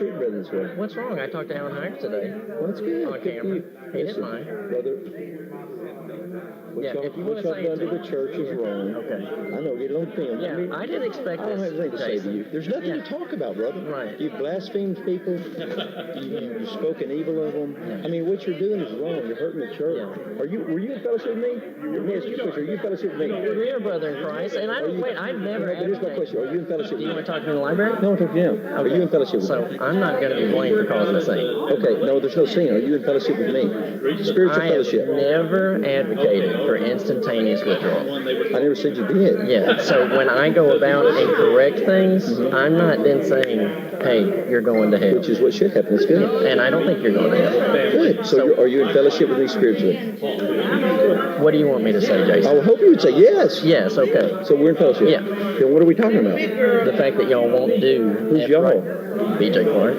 treat brother this way? What's wrong? I talked to Alan Hines today. Well, that's good. On camera. He didn't mind. Brother, what Yeah, if you y'all want to say done to it the church is wrong. Okay. I know, get it on film. Yeah, I didn't expect I don't this, have anything to say to Jason. you. There's nothing to talk about, brother. Right. You've blasphemed people. You've spoken evil of them. I mean, what you're doing is wrong. You're hurting the church. Yeah. Were you in fellowship with me? Let me ask you a question. Are you in fellowship with me? We're a brother in Christ, and I don't, wait, I've never But here's my question. Are you in fellowship Do you with want to me? talk to me in the library? No, I'm talking to him. Are you in fellowship with So, me? I'm not going to be blamed for causing a scene. Okay, no, there's no sin. Are you in fellowship with me? Spiritual I have fellowship. never advocated for instantaneous withdrawal. I never said you did. Yeah, so when I go about and correct things, I'm not then saying, hey, you're going to hell. Which is what should happen. It's good. And I don't think you're going to hell. Good. So are you in fellowship with me spiritually? What do you want me to say, Jason? I would hope you would say yes. Yes, okay. So we're in fellowship. Yeah. Then what are we talking about? The fact that y'all won't do... Who's y'all? BJ Clark.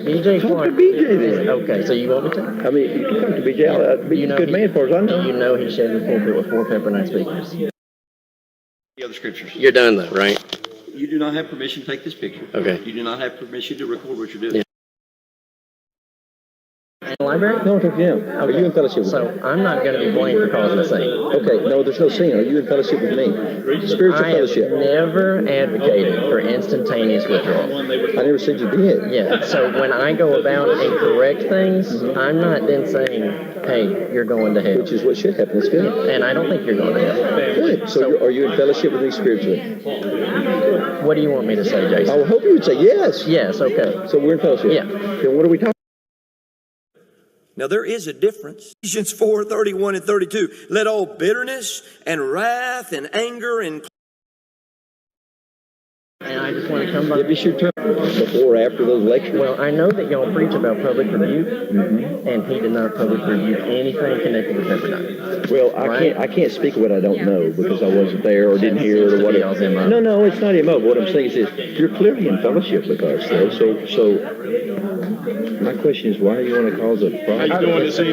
BJ Talk Clark. to BJ then. Okay, so you want me to? I mean, you can come to BJ. I'll be a good man for us, I know. You know he shared the pulpit with 4 Pepperdine speakers. The other scriptures. You're done though, right? You do not have permission to take this picture. Okay. You do not have permission to record what you're doing. Yeah. In the library? No, I'm talking to him. Are you in fellowship with me? So I'm not going to be blamed for causing a scene. Okay, no, there's no sin. Are you in fellowship with me? Spiritual I have fellowship. never advocated for instantaneous withdrawal. I never said you did. Yeah, so when I go about and correct things, I'm not then saying, hey, you're going to hell. Which is what should happen. It's good. And I don't think you're going to hell. Good. So are you in fellowship with me spiritually? What do you want me to say, I Jason? would hope you would say yes. Yes, okay. So we're in fellowship. Yeah. Then what are we talking? Now there is a difference. Ephesians 4:31 and 32. Let all bitterness and wrath and anger and And I just want to come back. Give us your turn before or after those lectures. Well, I know that y'all preach about public rebuke, and he did not public rebuke anything connected with Pepperdine. Well, Right. I can't speak of what I don't know because I wasn't there or didn't hear it or whatever. Y'all's MO. No, it's not MO. What I'm saying is you're clearly in fellowship with us, though. So my question is, why do you want to cause a problem? I don't want to see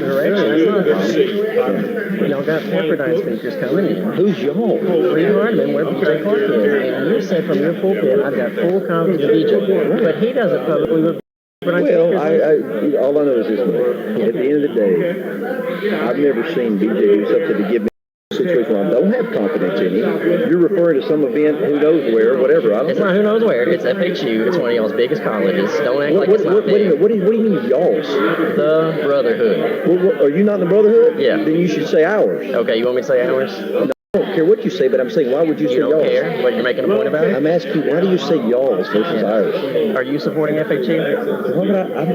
Y'all got Pepperdine speakers coming in. Who's y'all? Where you are, then where BJ Clark is. And you said from your pulpit, I've got full confidence in BJ. But he doesn't publicly with Pepperdine Well, speakers. all I know is this way. At the end of the day, I've never seen BJ do something to give me a situation where I don't have confidence in him. You're referring to some event, who knows where, whatever. I don't It's know. not who knows where. It's FHU. It's one of y'all's biggest colleges. Don't act like it's not Wait a minute. big. What do you mean y'all's? The Brotherhood. Are you not in the Brotherhood? Yeah. Then you should say ours. Okay, you want me to say ours? I don't care what you say, but I'm saying, why would you say You don't y'all's? care what you're making a point about it? I'm asking, why do you say y'all's versus ours? Are you supporting FHU? Why would I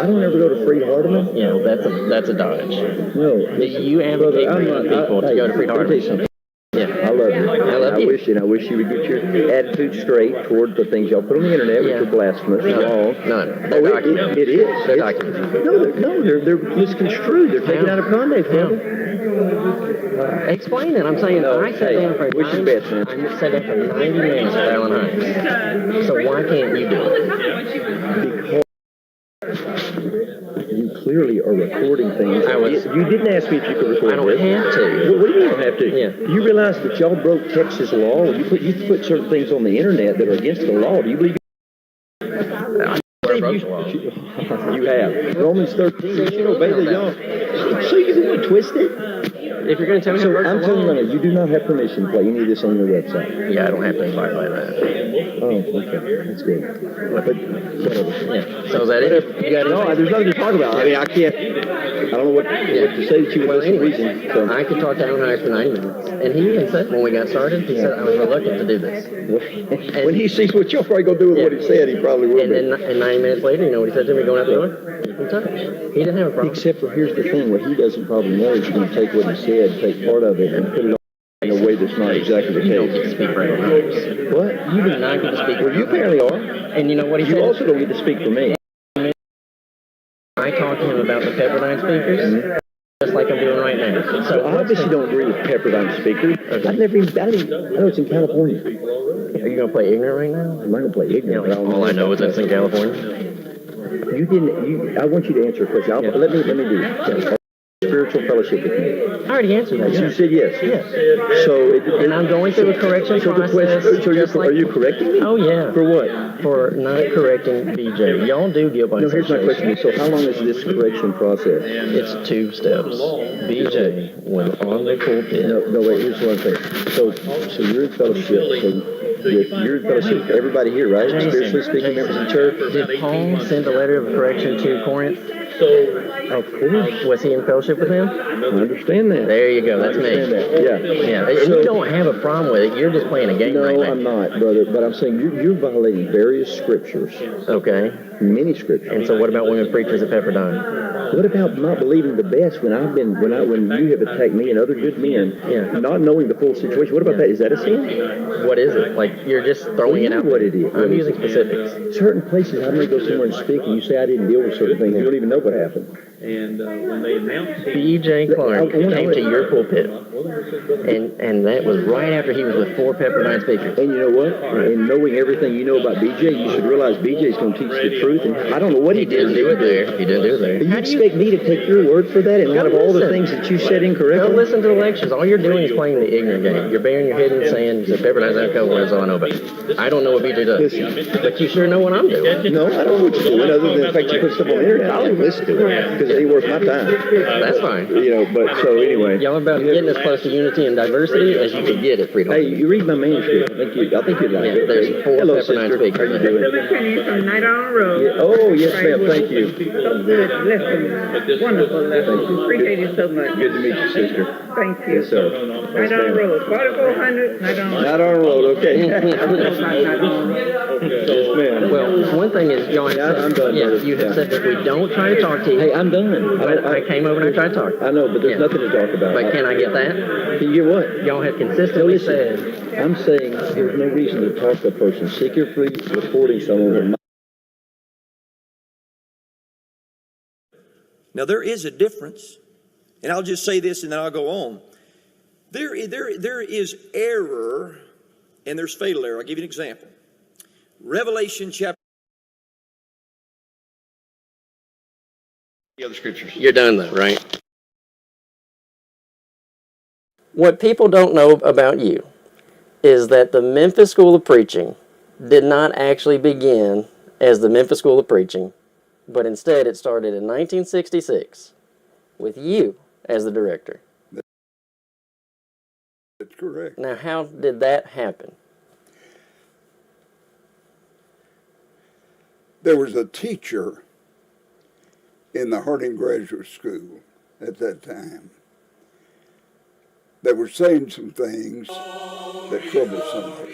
don't ever go to Freed Hardeman. Yeah, well, that's a dodge. No. Do you advocate for young people to go to Freed Hardeman? Yeah. I love you. I love you. I wish you would get your attitude straight toward the things y'all put on the internet, which Yeah. are blasphemous, wrong. None. They're Oh, documented. it is. They're It's- documented. No, they're misconstrued. They're taken How? out of context, How? brother. Explain it. I'm saying No, I sat hey, down for what's your 90 best, man? I sat down for 90 minutes with Alan Hines. So why can't you do it? Because you clearly are recording things. You didn't ask me if you could record I don't this. have to. What do you mean you don't have to? Yeah. Do you realize that y'all broke Texas law? You put certain things on the internet that are against the law. Do you believe you have? Romans 13, you should obey the young. So you can want to twist it? If you're going to tell me So to work I'm the telling you law, right now, you do not have permission to play any of this on your website. yeah, I don't have to abide by that. Oh, okay. That's good. But whatever. Yeah. So is that it? You got No, anything? there's nothing to talk about. I mean, I don't know what to say that you would listen to reason. So. I could talk to Alan Hines for 90 minutes. And he even said, when we got started, he said, I was reluctant to do this. When he sees what you're probably going to do with what he said, he probably will And be. then and 90 minutes later, you know what he said to me going out the door? Keep in touch. He didn't have a problem. Except for here's the thing, what he doesn't probably know is you're going to take what he said, take part of it, and put it on in a way that's not exactly the You don't get case. to speak for Alan Hines. What? You do not get to speak for Well, you apparently are. And you know what he You said? also don't get to speak for me. I talked to him about the Pepperdine speakers, just like I'm doing right now. So So obviously you don't agree with Pepperdine speakers. Okay. I've never even, I know it's in California. Are you going to play ignorant right now? I'm not going to play You ignorant. know, but I'll all I know is that's in California. I want you to answer a question. Yeah. Let me do it. spiritual fellowship with me? I already answered that. You Yes. said yes. Yes. So, And I'm going through a correction process. are you correcting me? Oh, yeah. For what? For not correcting BJ. Y'all do give by No, here's my question. So how long is this correction process? It's 2 steps. BJ, when on the pulpit. No, wait, here's one thing. So you're in fellowship. You're in fellowship with everybody here, right? Spiritually speaking, members of the church. Did Paul send a letter of correction to Corinth? Of course. Was he in fellowship with him? I understand that. There you go. That's me. That. Yeah. And you don't have a problem with it. You're just playing a game right now. No, I'm not, brother. But I'm saying you're violating various scriptures. Okay. Many scriptures. And so what about women preachers at Pepperdine? What about not believing the best when you have attacked me and other good men, not knowing the full situation? What about that? Is that a sin? What is it? Like, you're just throwing it out. What it is. I'm using specifics. Certain places, I may go somewhere and speak, and you say I didn't deal with certain things. You don't even know what happened. And when they announced B.J. Clark came to your pulpit, and that was right after he was with 4 Pepperdine speakers. And you know what? And knowing everything you know about B.J., you should realize B.J. is going to teach the truth. And I don't know what he didn't do it there. He didn't do it there. You expect me to take your word for that in light of all the things that you said incorrectly? Go listen to the lectures. All you're doing is playing the ignorant game. You're bearing your head and saying, Pepperdine's not covered, that's all I know about it. I don't know what B.J. does. Listen. But you sure know what I'm doing. No, I don't know what you're doing, other than the fact you put stuff on the internet. I'll even listen to it, because it ain't worth my time. That's fine. But so anyway. Y'all about getting as close to unity and diversity as you can get at Freedom. Hey, you read my manuscript. I think you'd like it. There's 4 Hello, Pepperdine sister. speakers. How you doing? Penny from Night on Road. Yeah. Oh, yes, ma'am. Thank you. So good. Lesson. Wonderful lesson. Appreciate it so much. Good to meet you, sister. Thank you. Yes, sir. Night on Road. 4400 Night on Road. Not on road, okay. Night on Road. Yes, ma'am. Well, one thing is, y'all have I'm done, yeah, brother. you have said that we don't try to talk to you. Hey, I'm done. But I came over and I tried to talk. I know, but there's nothing to talk about. But can I get that? Can you get what? Y'all have consistently Listen, said. I'm saying there's no reason to talk to a person secretly reporting someone. Now, there is a difference, and I'll just say this and then I'll go on. There is error, and there's fatal error. I'll give you an example. Revelation chapter. The other scriptures. You're done though, right? What people don't know about you is that the Memphis School of Preaching did not actually begin as the Memphis School of Preaching, but instead it started in 1966 with you as the director. That's correct. Now, how did that happen? There was a teacher in the Harding Graduate School at that time that were saying some things that troubled some of us.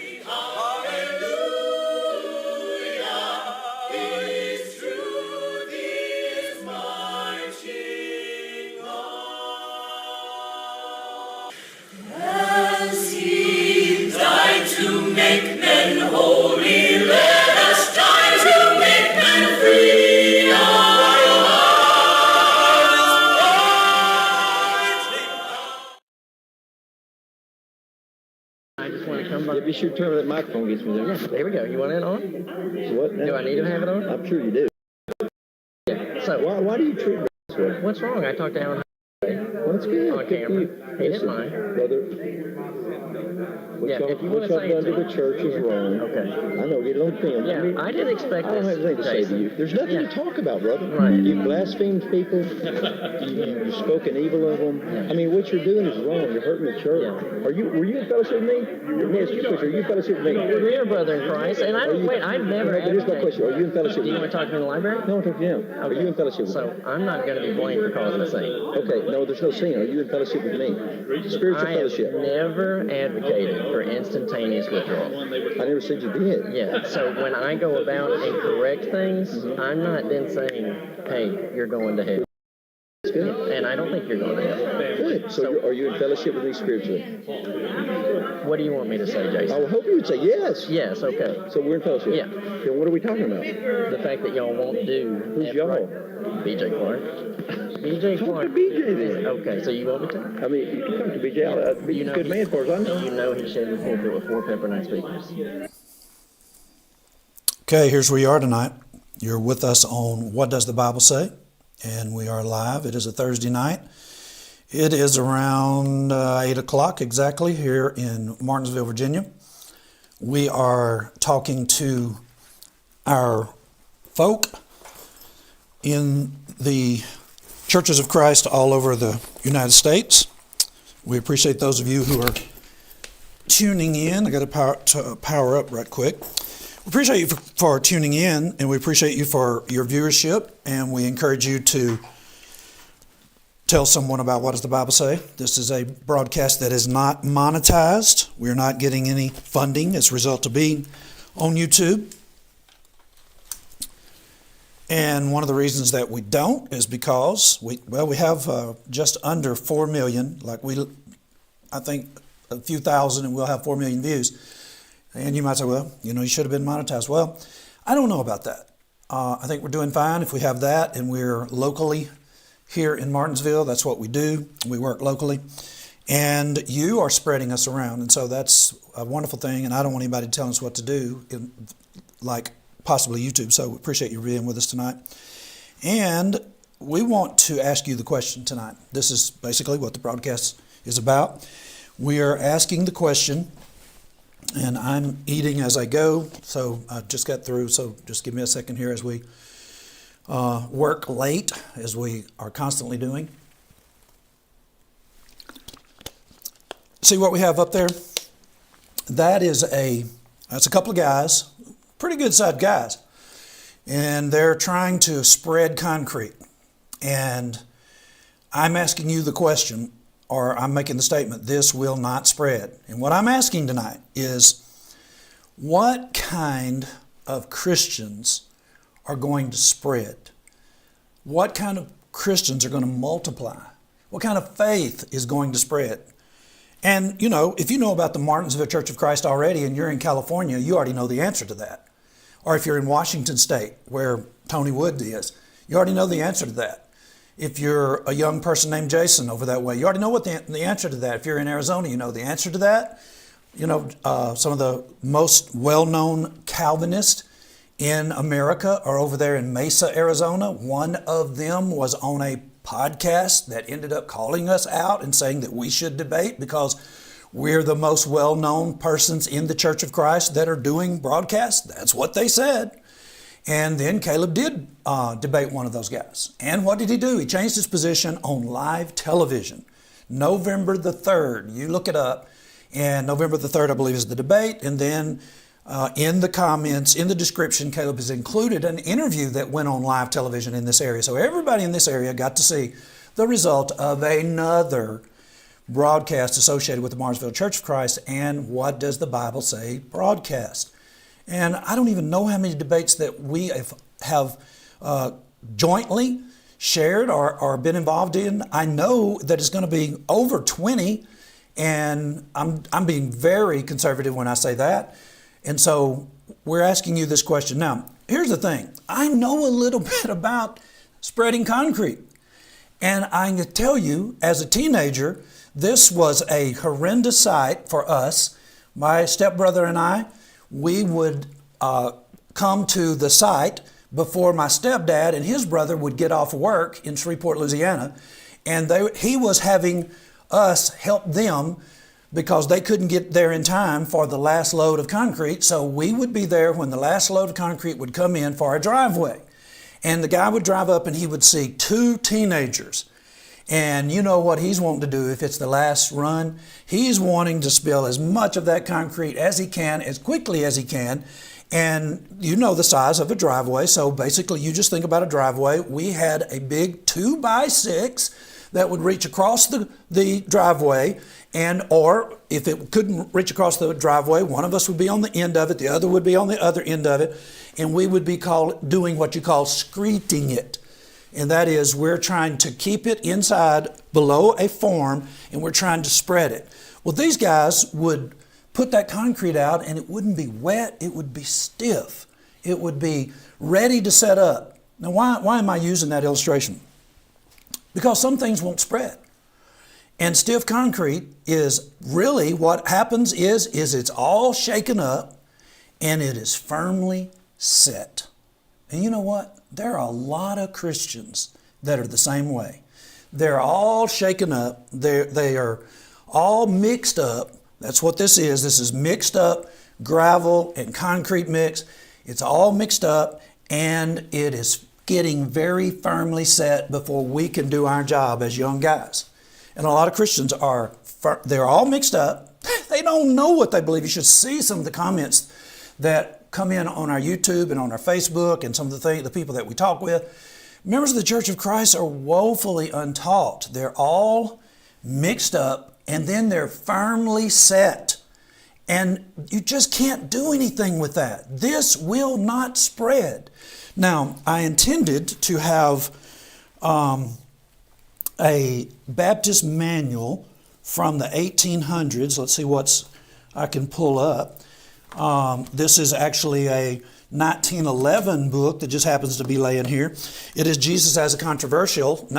As he died to make men holy, let us die to make men free. I just want to come by. Be sure to turn that microphone gets me there. Yeah, there we go. You want it on? What now? Do I need to have it on? I'm sure you do. Yeah. So, Why do you treat me this way? what's wrong? I talked to Alan Well, that's good. on camera. He didn't mind. Brother, what Yeah, y'all, if you what wanna y'all say done it to to the church is wrong. Okay. I know, get it on film. Yeah, I didn't expect I don't this, have anything to say to Jason. you. There's nothing Yeah. to talk about, brother. Right. You blasphemed people. You spoken evil of them. Yeah. I mean, what you're doing is wrong. You're hurting the church. Yeah. Were you in fellowship with me? Let me ask you a question. Are you in fellowship with me? You're a brother in Christ, and I don't, wait, I've never No, but here's my advocated. question. Are you in fellowship Do you with want me? to talk to me in the library? No, I'm talking to him. Are you in fellowship with So, me? I'm not going to be blamed for causing a scene. Okay, no, there's no sin. Are you in fellowship with me? Spiritual I have fellowship. never advocated for instantaneous withdrawal. I never said you did. Yeah, so when I go about and correct things, I'm not then saying, hey, you're going to hell. That's good. And I don't think you're going to hell. Good. So are you in fellowship with me spiritually? What do you want me to say, I Jason? would hope you would say yes. Yes, okay. So we're in fellowship. Yeah. Then what are we talking about? The fact that y'all won't do... Who's y'all? B.J. Clark. B.J. Talk Clark. to BJ then. Okay, so you want me to? I mean, you can talk to BJ. BJ's a good man as far as I know. You know he shared the pulpit with 4 Pepperdine speakers. Okay, here's where you are tonight. You're with us on What Does the Bible Say? And we are live. It is a Thursday night. It is around 8 o'clock exactly here in Martinsville, Virginia. We are talking to our folk in the churches of Christ all over the United States. We appreciate those of you who are tuning in. I got to power up right quick. We appreciate you for tuning in, and we appreciate you for your viewership, and we encourage you to tell someone about what does the Bible say. This is a broadcast that is not monetized. We're not getting any funding as a result of being on YouTube. And one of the reasons that we don't is because we have just under 4 million, I think a few thousand, and we'll have 4 million views. And you might say, well, you should have been monetized. Well, I don't know about that. I think we're doing fine if we have that, and we're locally here in Martinsville. That's what we do. We work locally. And you are spreading us around. And so that's a wonderful thing. And I don't want anybody telling us what to do, like possibly YouTube. So we appreciate you being with us tonight. And we want to ask you the question tonight. This is basically what the broadcast is about. We are asking the question, and I'm eating as I go. So I just got through. So just give me a second here as we work late, as we are constantly doing. See what we have up there? That's a couple of guys, pretty good sized guys, and they're trying to spread concrete. And I'm asking you the question, or I'm making the statement, this will not spread. And what I'm asking tonight is, what kind of Christians are going to spread? What kind of Christians are going to multiply? What kind of faith is going to spread? And, if you know about the Martinsville Church of Christ already and you're in California, you already know the answer to that. Or if you're in Washington State, where Tony Wood is, you already know the answer to that. If you're a young person named Jason over that way, you already know what the answer to that. If you're in Arizona, you know the answer to that. Some of the most well-known Calvinists in America are over there in Mesa, Arizona. One of them was on a podcast that ended up calling us out and saying that we should debate because we're the most well-known persons in the Church of Christ that are doing broadcasts. That's what they said. And then Caleb did debate one of those guys. And what did he do? He changed his position on live television. November the 3rd. You look it up. And November the 3rd, I believe, is the debate. And then in the comments, in the description, Caleb has included an interview that went on live television in this area. So everybody in this area got to see the result of another broadcast associated with the Martinsville Church of Christ. And what does the Bible say broadcast? And I don't even know how many debates that we have jointly shared or been involved in. I know that it's going to be over 20, and I'm being very conservative when I say that. And so we're asking you this question. Now, here's the thing. I know a little bit about spreading concrete. And I can tell you, as a teenager, this was a horrendous sight for us. My stepbrother and I, we would come to the site before my stepdad and his brother would get off work in Shreveport, Louisiana. And he was having us help them because they couldn't get there in time for the last load of concrete. So we would be there when the last load of concrete would come in for our driveway. And the guy would drive up and he would see two teenagers. And you know what he's wanting to do if it's the last run? He's wanting to spill as much of that concrete as he can, as quickly as he can. And you know the size of a driveway. So basically you just think about a driveway. We had a big 2x6 that would reach across the driveway, or if it couldn't reach across the driveway, one of us would be on the end of it, the other would be on the other end of it, and we would be doing what you call screeting it. And that is, we're trying to keep it inside below a form, and we're trying to spread it. Well, these guys would put that concrete out, and it wouldn't be wet, it would be stiff. It would be ready to set up. Now, why am I using that illustration? Because some things won't spread. And stiff concrete is really what happens is it's all shaken up and it is firmly set. And you know what? There are a lot of Christians that are the same way. They're all shaken up. They are all mixed up. That's what this is. This is mixed up gravel and concrete mix. It's all mixed up, and it is getting very firmly set before we can do our job as young guys. And a lot of Christians they're all mixed up. They don't know what they believe. You should see some of the comments that come in on our YouTube and on our Facebook and some of the people that we talk with. Members of the Church of Christ are woefully untaught. They're all mixed up, and then they're firmly set. And you just can't do anything with that. This will not spread. Now, I intended to have a Baptist manual from the 1800s. Let's see what I can pull up. This is actually a 1911 book that just happens to be laying here. It is Jesus as a Controversialist,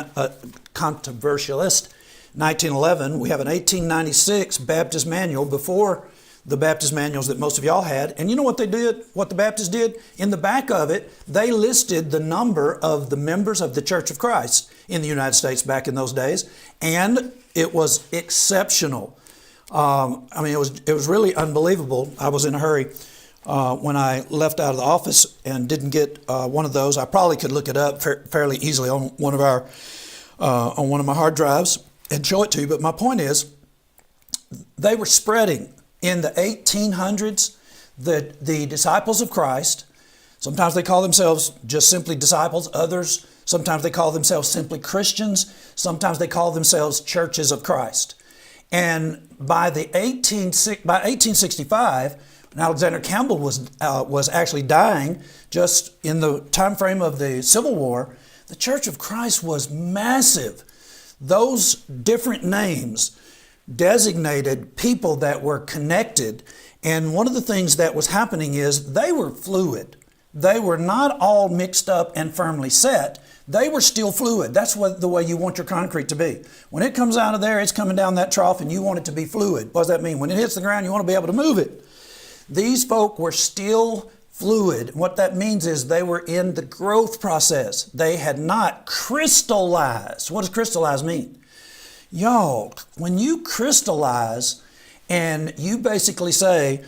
1911. We have an 1896 Baptist manual before the Baptist manuals that most of y'all had. And you know what they did? What the Baptists did? In the back of it, they listed the number of the members of the Church of Christ in the United States back in those days. And it was exceptional. It was really unbelievable. I was in a hurry when I left out of the office and didn't get one of those. I probably could look it up fairly easily on one of my hard drives and show it to you. But my point is, they were spreading in the 1800s. The disciples of Christ. Sometimes they call themselves just simply disciples. Others, sometimes they call themselves simply Christians. Sometimes they call themselves churches of Christ. And by 1865, when Alexander Campbell was actually dying, just in the time frame of the Civil War, the Church of Christ was massive. Those different names designated people that were connected. And one of the things that was happening is they were fluid. They were not all mixed up and firmly set. They were still fluid. That's the way you want your concrete to be. When it comes out of there, it's coming down that trough and you want it to be fluid. What does that mean? When it hits the ground, you want to be able to move it. These folk were still fluid. What that means is they were in the growth process. They had not crystallized. What does crystallize mean? Y'all, when you crystallize and you basically say,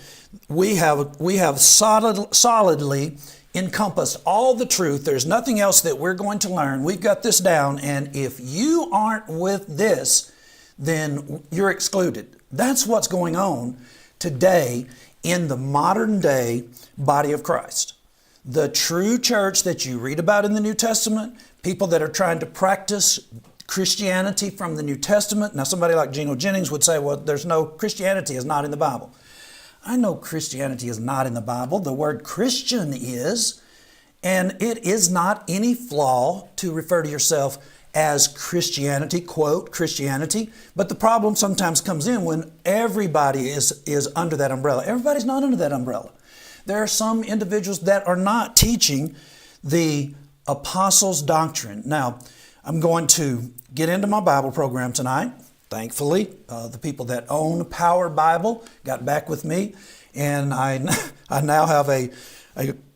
we have solidly encompassed all the truth. There's nothing else that we're going to learn. We've got this down. And if you aren't with this, then you're excluded. That's what's going on today in the modern day body of Christ. The true church that you read about in the New Testament, people that are trying to practice Christianity from the New Testament. Now, somebody like Geno Jennings would say, well, Christianity is not in the Bible. I know Christianity is not in the Bible. The word Christian is, and it is not any flaw to refer to yourself as Christianity, quote, Christianity. But the problem sometimes comes in when everybody is under that umbrella. Everybody's not under that umbrella. There are some individuals that are not teaching the apostles' doctrine. Now, I'm going to get into my Bible program tonight. Thankfully, the people that own Power Bible got back with me, and I now have a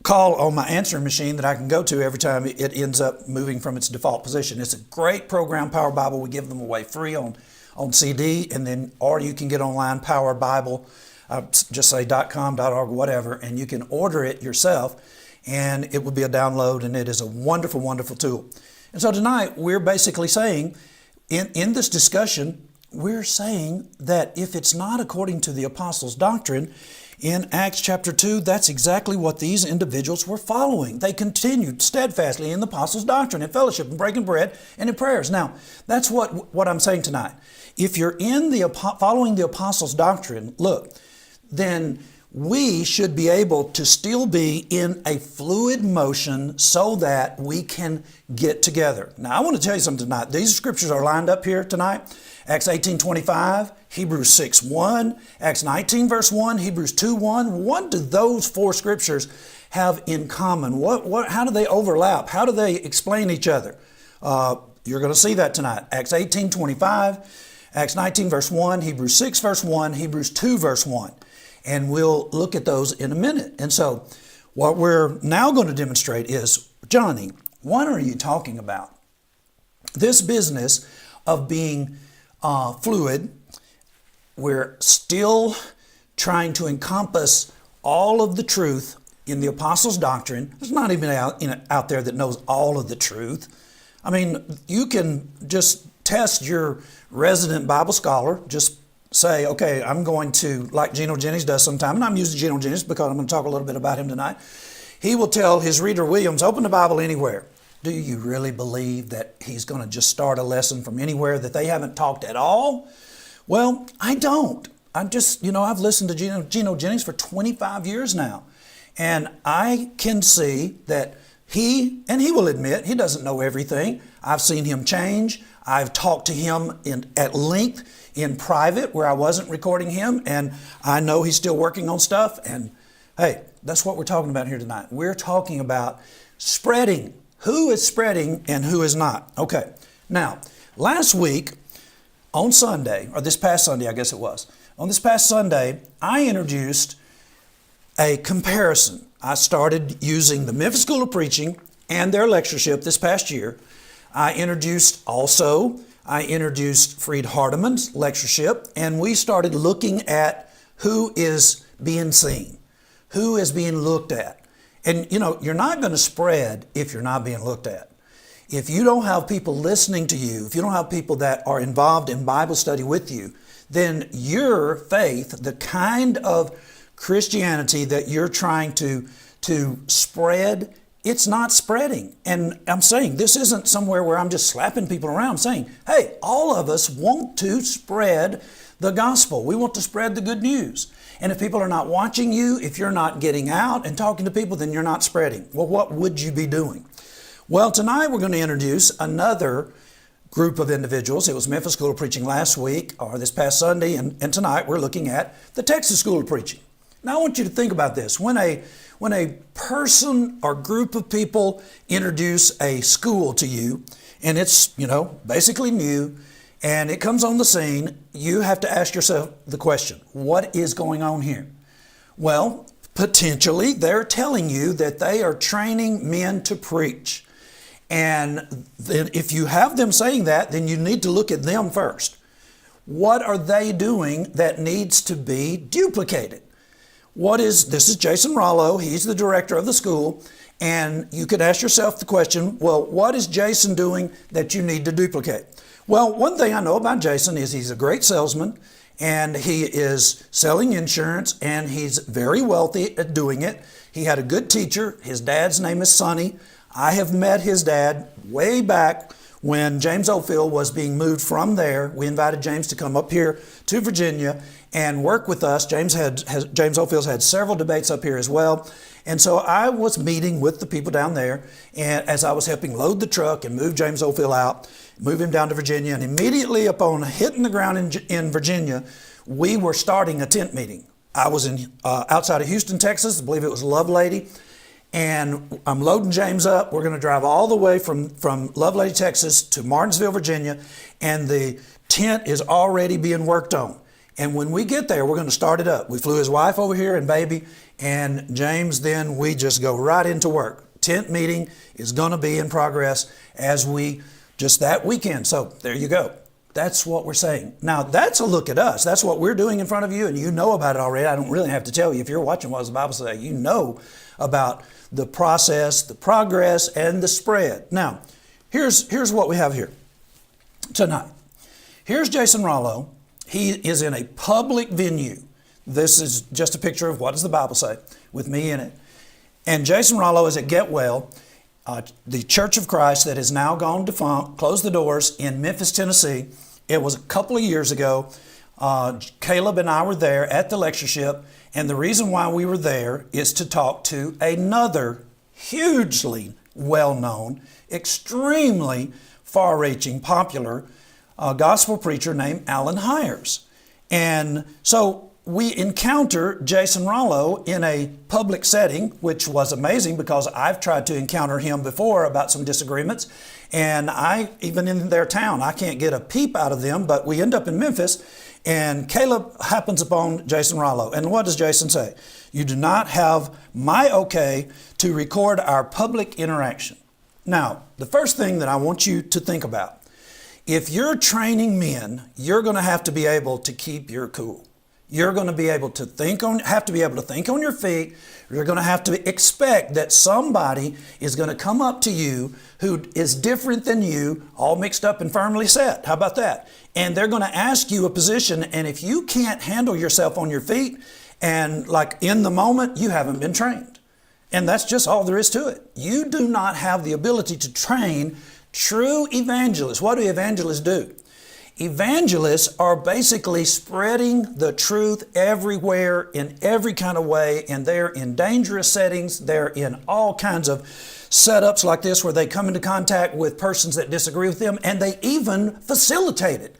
call on my answering machine that I can go to every time it ends up moving from its default position. It's a great program, Power Bible. We give them away free on CD, and then or you can get online, Power Bible, just say .com, .org, whatever, and you can order it yourself, and it will be a download, and it is a wonderful, wonderful tool. And so tonight, we're basically saying, in this discussion, we're saying that if it's not according to the apostles' doctrine, in Acts chapter 2, that's exactly what these individuals were following. They continued steadfastly in the apostles' doctrine, in fellowship, in breaking bread, and in prayers. Now, that's what I'm saying tonight. If you're following the apostles' doctrine, look, then we should be able to still be in a fluid motion so that we can get together. Now, I want to tell you something tonight. These scriptures are lined up here tonight. Acts 18:25, Hebrews 6:1, Acts 19 verse 1, Hebrews 2:1. What do those four scriptures have in common? How do they overlap? How do they explain each other? You're going to see that tonight. Acts 18:25, Acts 19 verse 1, Hebrews 6 verse 1, Hebrews 2 verse 1. And we'll look at those in a minute. And so what we're now going to demonstrate is, Johnny, what are you talking about? This business of being fluid, we're still trying to encompass all of the truth in the apostles' doctrine. There's not even out there that knows all of the truth. I mean, you can just test your resident Bible scholar. Just say, okay, I'm going to, like Geno Jennings does sometime, and I'm using Geno Jennings because I'm going to talk a little bit about him tonight. He will tell his reader, Williams, open the Bible anywhere. Do you really believe that he's going to just start a lesson from anywhere that they haven't talked at all? Well, I don't. I'm just, I've listened to Geno Jennings for 25 years now. And I can see that he will admit he doesn't know everything. I've seen him change. I've talked to him at length in private where I wasn't recording him. And I know he's still working on stuff. And hey, that's what we're talking about here tonight. We're talking about spreading. Who is spreading and who is not? Okay. Now, last week on Sunday, or this past Sunday, I guess it was, on this past Sunday, I introduced a comparison. I started using the Memphis School of Preaching and their lectureship this past year. I introduced Freed Hardeman's lectureship, and we started looking at who is being seen, who is being looked at. And you're not going to spread if you're not being looked at. If you don't have people listening to you, if you don't have people that are involved in Bible study with you, then your faith, the kind of Christianity that you're trying to spread, it's not spreading. And I'm saying this isn't somewhere where I'm just slapping people around. I'm saying, hey, all of us want to spread the gospel. We want to spread the good news. And if people are not watching you, if you're not getting out and talking to people, then you're not spreading. Well, what would you be doing? Well, tonight we're going to introduce another group of individuals. It was Memphis School of Preaching last week, or this past Sunday, and tonight we're looking at the Texas School of Preaching. Now, I want you to think about this. When a person or group of people introduce a school to you, and it's, basically new, and it comes on the scene, you have to ask yourself the question, what is going on here? Well, potentially they're telling you that they are training men to preach. And then if you have them saying that, then you need to look at them first. What are they doing that needs to be duplicated? This is Jason Rollo, he's the director of the school, and you could ask yourself the question, well, what is Jason doing that you need to duplicate? Well, one thing I know about Jason is he's a great salesman, and he is selling insurance, and he's very wealthy at doing it. He had a good teacher. His dad's name is Sonny. I have met his dad way back when James Oldfield was being moved from there. We invited James to come up here to Virginia and work with us. James Oldfield's had several debates up here as well. And so I was meeting with the people down there, and as I was helping load the truck and move James Oldfield out, move him down to Virginia, and immediately upon hitting the ground in Virginia, we were starting a tent meeting. I was outside of Houston, Texas. I believe it was Lovelady. And I'm loading James up. We're going to drive all the way from Lovelady, Texas to Martinsville, Virginia, and the tent is already being worked on. And when we get there, we're going to start it up. We flew his wife over here and baby, and James, then we just go right into work. Tent meeting is going to be in progress just that weekend. So there you go. That's what we're saying. Now, that's a look at us. That's what we're doing in front of you, and you know about it already. I don't really have to tell you. If you're watching What Does the Bible Say, you know about the process, the progress, and the spread. Now, here's what we have here tonight. Here's Jason Rollo. He is in a public venue. This is just a picture of What Does the Bible Say with me in it. And Jason Rollo is at Get Well, the Church of Christ that has now gone defunct, closed the doors in Memphis, Tennessee. It was a couple of years ago. Caleb and I were there at the lectureship, and the reason why we were there is to talk to another hugely well-known, extremely far-reaching, popular gospel preacher named Alan Hires. And so we encounter Jason Rollo in a public setting, which was amazing because I've tried to encounter him before about some disagreements. And even in their town, I can't get a peep out of them, but we end up in Memphis, and Caleb happens upon Jason Rollo. And what does Jason say? You do not have my okay to record our public interaction. Now, the first thing that I want you to think about, if you're training men, you're going to have to be able to keep your cool. You're going to be able to have to be able to think on your feet. You're going to have to expect that somebody is going to come up to you who is different than you, all mixed up and firmly set. How about that? And they're going to ask you a position, and if you can't handle yourself on your feet and like in the moment, you haven't been trained. And that's just all there is to it. You do not have the ability to train true evangelists. What do evangelists do? Evangelists are basically spreading the truth everywhere in every kind of way, and they're in dangerous settings. They're in all kinds of setups like this where they come into contact with persons that disagree with them, and they even facilitate it.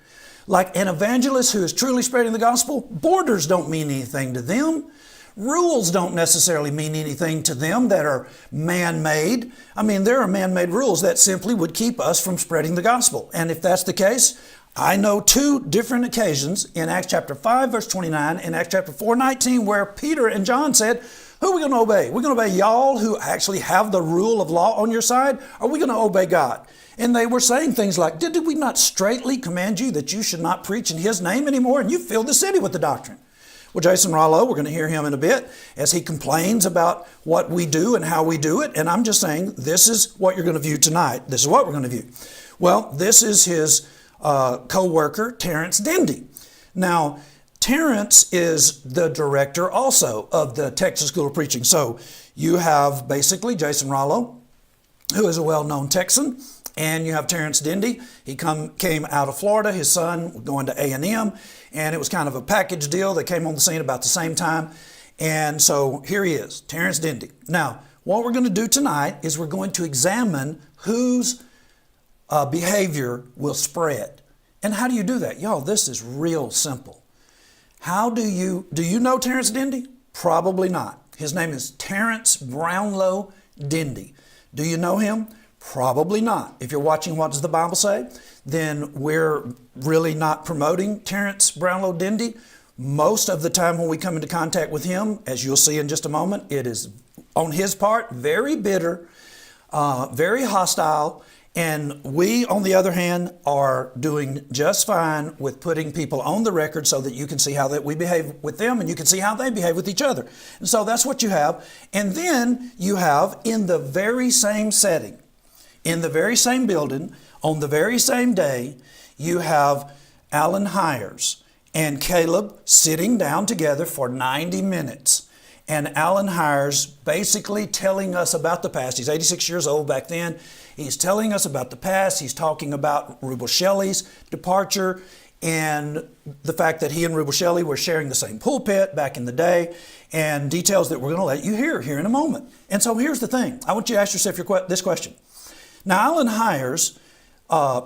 Like an evangelist who is truly spreading the gospel, borders don't mean anything to them. Rules don't necessarily mean anything to them that are man-made. I mean, there are man-made rules that simply would keep us from spreading the gospel. And if that's the case, I know two different occasions in Acts chapter 5, verse 29, and Acts chapter 4, 19, where Peter and John said, who are we going to obey? We're going to obey y'all who actually have the rule of law on your side, or are we going to obey God? And they were saying things like, did we not straightly command you that you should not preach in His name anymore? And you filled the city with the doctrine. Well, Jason Rollo, we're going to hear him in a bit as he complains about what we do and how we do it. And I'm just saying, this is what you're going to view tonight. This is what we're going to view. Well, this is his co-worker, Terrence Dendy. Now, Terrence is the director also of the Texas School of Preaching. So you have basically Jason Rollo, who is a well-known Texan, and you have Terrence Dendy. He came out of Florida. His son was going to A&M, and it was kind of a package deal. They came on the scene about the same time. And so here he is, Terrence Dendy. Now, what we're going to do tonight is we're going to examine whose behavior will spread. And how do you do that? Y'all, this is real simple. Do you know Terrence Dendy? Probably not. His name is Terrence Brownlow Dendy. Do you know him? Probably not. If you're watching What Does the Bible Say, then we're really not promoting Terrence Brownlow Dendy. Most of the time when we come into contact with him, as you'll see in just a moment, it is on his part very bitter, very hostile, and we, on the other hand, are doing just fine with putting people on the record so that you can see how that we behave with them and you can see how they behave with each other. And so that's what you have. And then you have, in the very same setting, in the very same building, on the very same day, you have Alan Hires and Caleb sitting down together for 90 minutes. And Alan Hires basically telling us about the past. He's 86 years old back then. He's telling us about the past. He's talking about Rubel Shelley's departure and the fact that he and Rubel Shelley were sharing the same pulpit back in the day, and details that we're going to let you hear here in a moment. And so here's the thing. I want you to ask yourself this question. Now, Alan Hires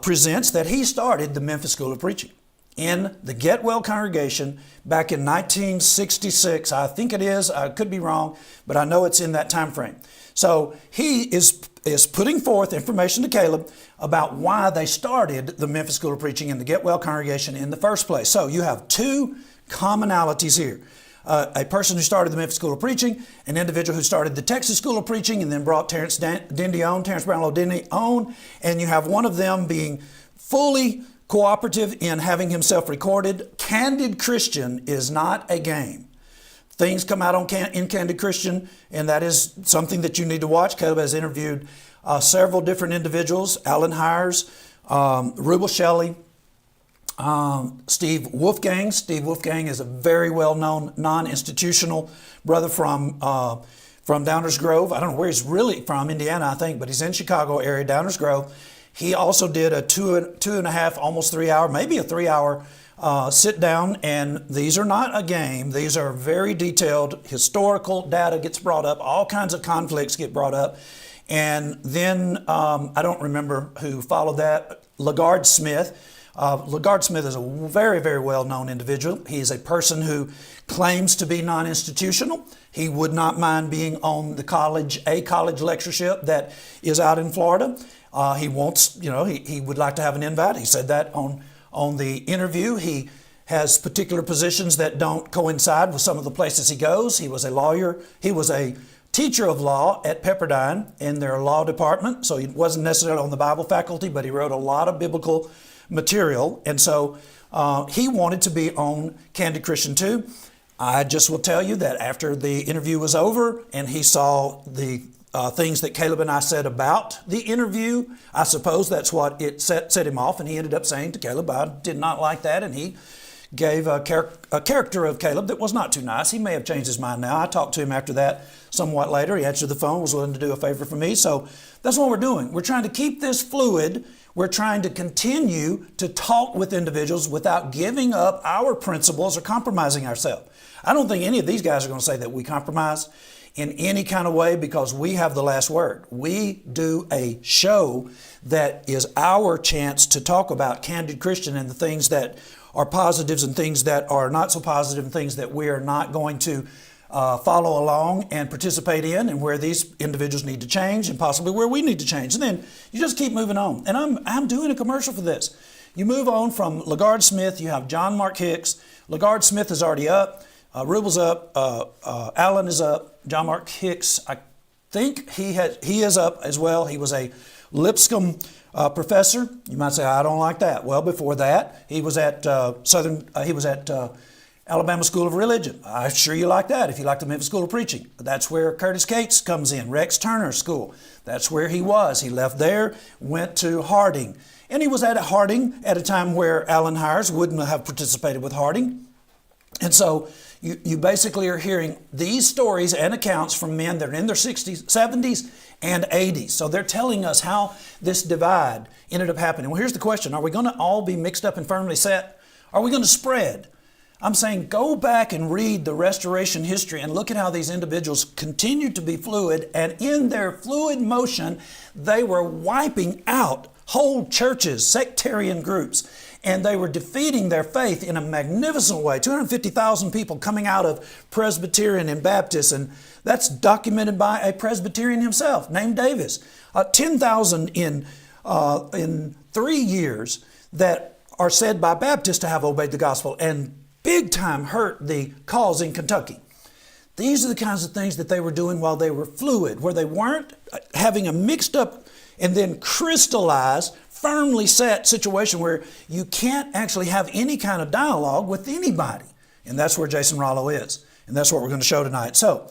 presents that he started the Memphis School of Preaching in the Get Well congregation back in 1966. I think it is. I could be wrong, but I know it's in that time frame. So he is putting forth information to Caleb about why they started the Memphis School of Preaching in the Get Well congregation in the first place. So you have two commonalities here. A person who started the Memphis School of Preaching, an individual who started the Texas School of Preaching and then brought Terrence Brownlow Dendy on, and you have one of them being fully cooperative in having himself recorded. Candid Christian is not a game. Things come out in Candid Christian, and that is something that you need to watch. Caleb has interviewed several different individuals, Alan Hires, Rubel Shelley, Steve Wolfgang. Steve Wolfgang is a very well-known non-institutional brother from Downers Grove. I don't know where he's really from, Indiana, I think, but he's in Chicago area, Downers Grove. He also did a two and a half, almost 3 hour, maybe a 3 hour sit down, and these are not a game. These are very detailed. Historical data gets brought up. All kinds of conflicts get brought up. And then I don't remember who followed that. LaGard Smith. LaGard Smith is a very, very well-known individual. He's a person who claims to be non-institutional. He would not mind being on a college lectureship that is out in Florida. He wants, he would like to have an invite. He said that on the interview. He has particular positions that don't coincide with some of the places he goes. He was a lawyer. He was a teacher of law at Pepperdine in their law department. So he wasn't necessarily on the Bible faculty, but he wrote a lot of biblical material. And so he wanted to be on Candid Christian too. I just will tell you that after the interview was over and he saw the things that Caleb and I said about the interview, I suppose that's what it set him off. And he ended up saying to Caleb, I did not like that. And he gave a character of Caleb that was not too nice. He may have changed his mind now. I talked to him after that somewhat later. He answered the phone, was willing to do a favor for me. So that's what we're doing. We're trying to keep this fluid. We're trying to continue to talk with individuals without giving up our principles or compromising ourselves. I don't think any of these guys are going to say that we compromise in any kind of way because we have the last word. We do a show that is our chance to talk about Candid Christian and the things that are positives and things that are not so positive and things that we are not going to follow along and participate in, and where these individuals need to change and possibly where we need to change. And then you just keep moving on. And I'm doing a commercial for this. You move on from LaGard Smith, you have John Mark Hicks. LaGard Smith is already up. Rubel's up. Allen is up. John Mark Hicks, I think he is up as well. He was a Lipscomb professor. You might say, I don't like that. Well, before that, he was at Alabama School of Religion. I'm sure you like that if you like the Memphis School of Preaching. That's where Curtis Cates comes in, Rex Turner School. That's where he was. He left there, went to Harding. And he was at Harding at a time where Allen Hires wouldn't have participated with Harding. And so you basically are hearing these stories and accounts from men that are in their 60s, 70s, and 80s. So they're telling us how this divide ended up happening. Well, here's the question. Are we going to all be mixed up and firmly set? Are we going to spread? I'm saying go back and read the restoration history and look at how these individuals continued to be fluid, and in their fluid motion, they were wiping out whole churches, sectarian groups, and they were defeating their faith in a magnificent way. 250,000 people coming out of Presbyterian and Baptist, and that's documented by a Presbyterian himself named Davis. 10,000 in 3 years that are said by Baptists to have obeyed the gospel and big time hurt the cause in Kentucky. These are the kinds of things that they were doing while they were fluid, where they weren't having a mixed up and then crystallized, firmly set situation where you can't actually have any kind of dialogue with anybody. And that's where Jason Rollo is. And that's what we're going to show tonight. So,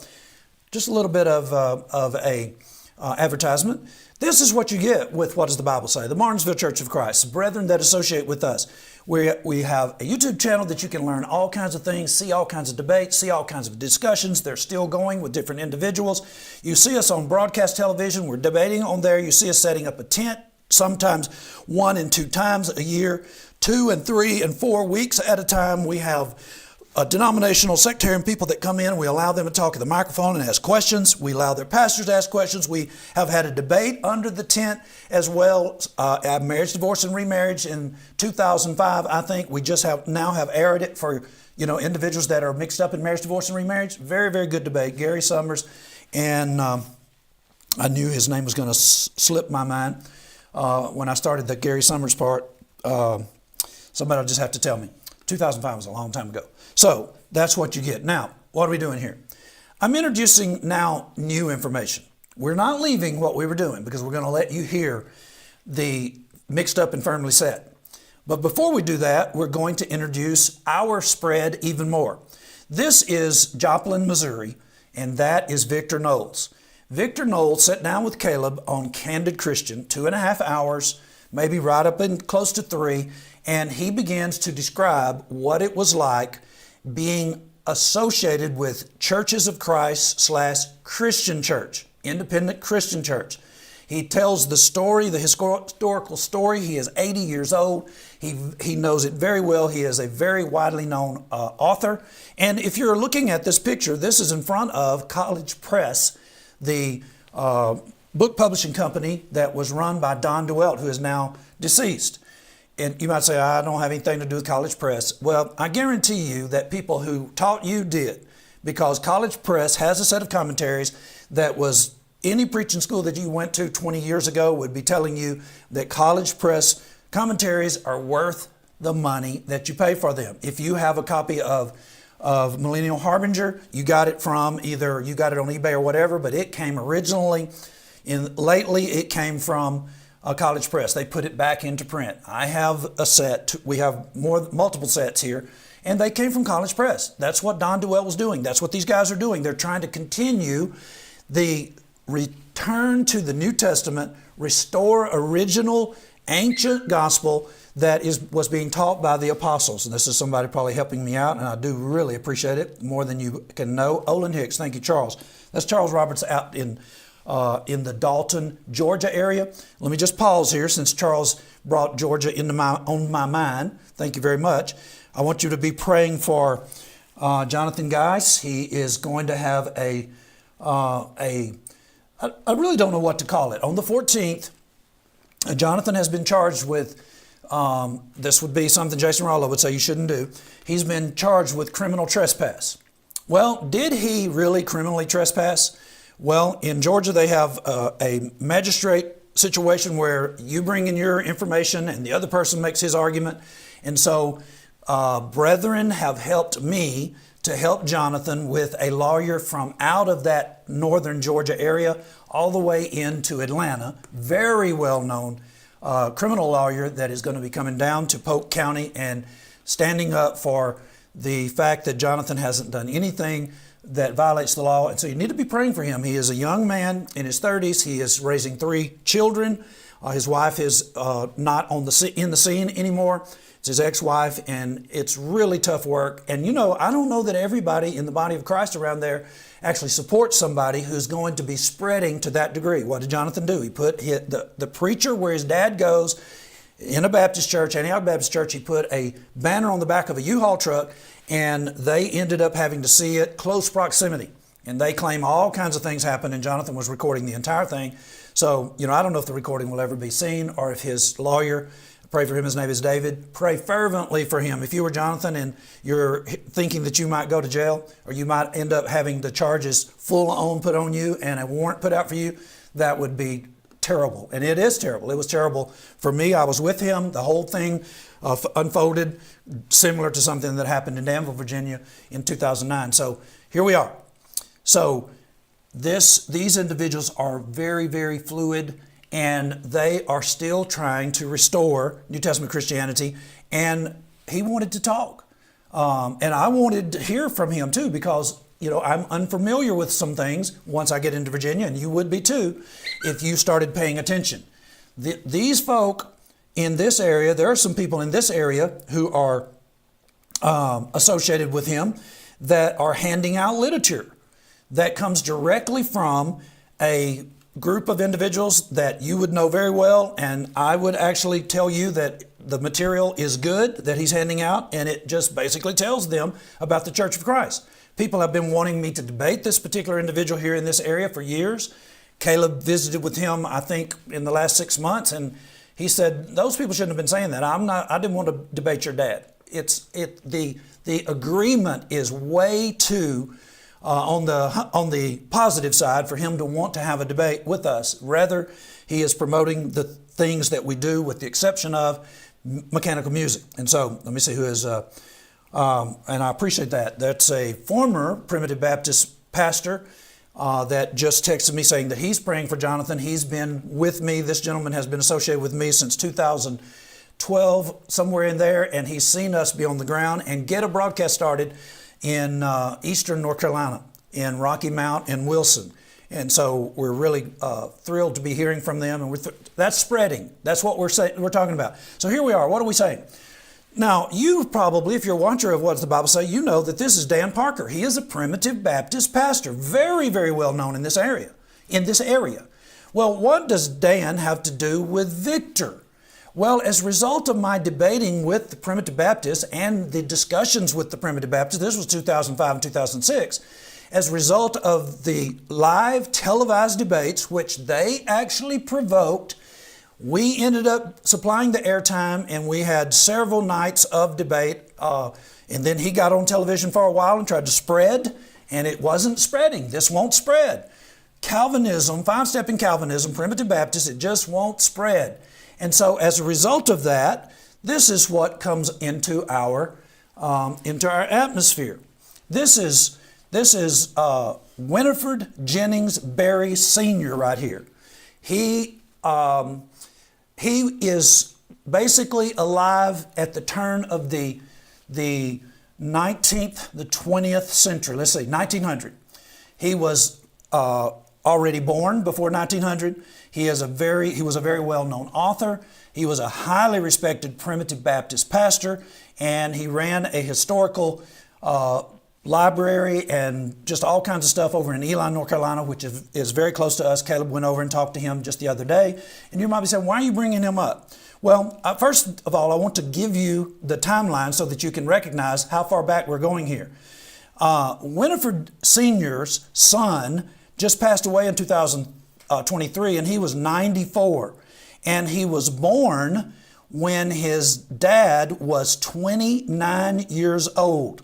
just a little bit of a advertisement. This is what you get with What Does the Bible Say? The Martinsville Church of Christ, brethren that associate with us. We have a YouTube channel that you can learn all kinds of things, see all kinds of debates, see all kinds of discussions. They're still going with different individuals. You see us on broadcast television. We're debating on there. You see us setting up a tent, sometimes 1 and 2 times a year, 2 and 3 and 4 weeks at a time. We have denominational sectarian people that come in. We allow them to talk at the microphone and ask questions. We allow their pastors to ask questions. We have had a debate under the tent as well. Marriage, divorce, and remarriage in 2005. I think we just now have aired it for individuals that are mixed up in marriage, divorce, and remarriage. Very, very good debate. Gary Summers, and I knew his name was going to slip my mind when I started the Gary Summers part. Somebody will just have to tell me. 2005 was a long time ago. So that's what you get. Now, what are we doing here? I'm introducing now new information. We're not leaving what we were doing because we're going to let you hear the mixed up and firmly set. But before we do that, we're going to introduce our spread even more. This is Joplin, Missouri, and that is Victor Knowles. Victor Knowles sat down with Caleb on Candid Christian, 2.5 hours, maybe right up in close to 3, and he begins to describe what it was like being associated with Churches of Christ / Christian church, independent Christian church. He tells the story, the historical story. He is 80 years old. He knows it very well. He is a very widely known author. And if you're looking at this picture, this is in front of College Press, the book publishing company that was run by Don DeWelt, who is now deceased. And you might say, I don't have anything to do with College Press. Well, I guarantee you that people who taught you did, because College Press has a set of commentaries that was any preaching school that you went to 20 years ago would be telling you that College Press commentaries are worth the money that you pay for them. If you have a copy of of Millennial Harbinger. You got it from either, you got it on eBay or whatever, but it came originally, lately it came from College Press. They put it back into print. I have a set, we have multiple sets here, and they came from College Press. That's what Don Dewell was doing. That's what these guys are doing. They're trying to continue the return to the New Testament, restore original ancient gospel that was being taught by the apostles. And this is somebody probably helping me out, and I do really appreciate it more than you can know. Olin Hicks, thank you, Charles. That's Charles Roberts out in the Dalton, Georgia area. Let me just pause here since Charles brought Georgia on my mind. Thank you very much. I want you to be praying for Jonathan Geis. He is going to have I really don't know what to call it. On the 14th, Jonathan has been charged with, this would be something Jason Rollo would say you shouldn't do. He's been charged with criminal trespass. Well, did he really criminally trespass? Well, in Georgia, they have a magistrate situation where you bring in your information and the other person makes his argument. And so brethren have helped me to help Jonathan with a lawyer from out of that northern Georgia area all the way into Atlanta. Very well-known criminal lawyer that is going to be coming down to Polk County and standing up for the fact that Jonathan hasn't done anything that violates the law. And so you need to be praying for him. He is a young man in his 30s. He is raising 3 children. His wife is not in the scene anymore. It's his ex-wife, and it's really tough work. And you know, I don't know that everybody in the body of Christ around there actually supports somebody who's going to be spreading to that degree. What did Jonathan do? He put the preacher where his dad goes in a Baptist church, Antioch Baptist Church. He put a banner on the back of a U-Haul truck, and they ended up having to see it close proximity. And they claim all kinds of things happened, and Jonathan was recording the entire thing. So, you know, I don't know if the recording will ever be seen or if his lawyer, pray for him, his name is David, pray fervently for him. If you were Jonathan and you're thinking that you might go to jail or you might end up having the charges full on put on you and a warrant put out for you, that would be terrible. And it is terrible. It was terrible for me. I was with him. The whole thing unfolded similar to something that happened in Danville, Virginia in 2009. So here we are. So these individuals are very, very fluid, and they are still trying to restore New Testament Christianity. And he wanted to talk. And I wanted to hear from him too, because, you know, I'm unfamiliar with some things once I get into Virginia, and you would be too if you started paying attention. These folk in this area, there are some people in this area who are associated with him that are handing out literature that comes directly from a group of individuals that you would know very well, and I would actually tell you that the material is good that he's handing out, and it just basically tells them about the Church of Christ. People have been wanting me to debate this particular individual here in this area for years. Caleb visited with him, I think, in the last 6 months, and he said, those people shouldn't have been saying that. I didn't want to debate your dad. The agreement is way too on the positive side for him to want to have a debate with us. Rather, he is promoting the things that we do, with the exception of mechanical music. And so, let me see who is, and I appreciate that. That's a former Primitive Baptist pastor that just texted me saying that he's praying for Jonathan. He's been with me. This gentleman has been associated with me since 2012, somewhere in there, and he's seen us be on the ground and get a broadcast started in eastern North Carolina, in Rocky Mount and Wilson. And so we're really thrilled to be hearing from them, and that's spreading. That's what we're talking about. So here we are. What are we saying? Now, you probably, if you're a watcher of what does the Bible say, you know that this is Dan Parker. He is a Primitive Baptist pastor, very, very well known in this area. Well, what does Dan have to do with Victor? Well, as a result of my debating with the Primitive Baptists and the discussions with the Primitive Baptists, this was 2005 and 2006, as a result of the live televised debates, which they actually provoked, we ended up supplying the airtime, and we had several nights of debate. And then he got on television for a while and tried to spread, and it wasn't spreading. This won't spread. Calvinism, 5-step in Calvinism, Primitive Baptist, it just won't spread. And so as a result of that, this is what comes into our atmosphere. This is Winifred Jennings Berry Sr. right here. He is basically alive at the turn of the 19th, the 20th century. Let's see, 1900. He was already born before 1900. He was a very well-known author. He was a highly respected Primitive Baptist pastor, and he ran a historical library and just all kinds of stuff over in Elon, North Carolina, which is very close to us. Caleb went over and talked to him just the other day. And you might be saying, why are you bringing him up? Well, first of all, I want to give you the timeline so that you can recognize how far back we're going here. Winifred Sr.'s son just passed away in 2023, and he was 94. And he was born when his dad was 29 years old.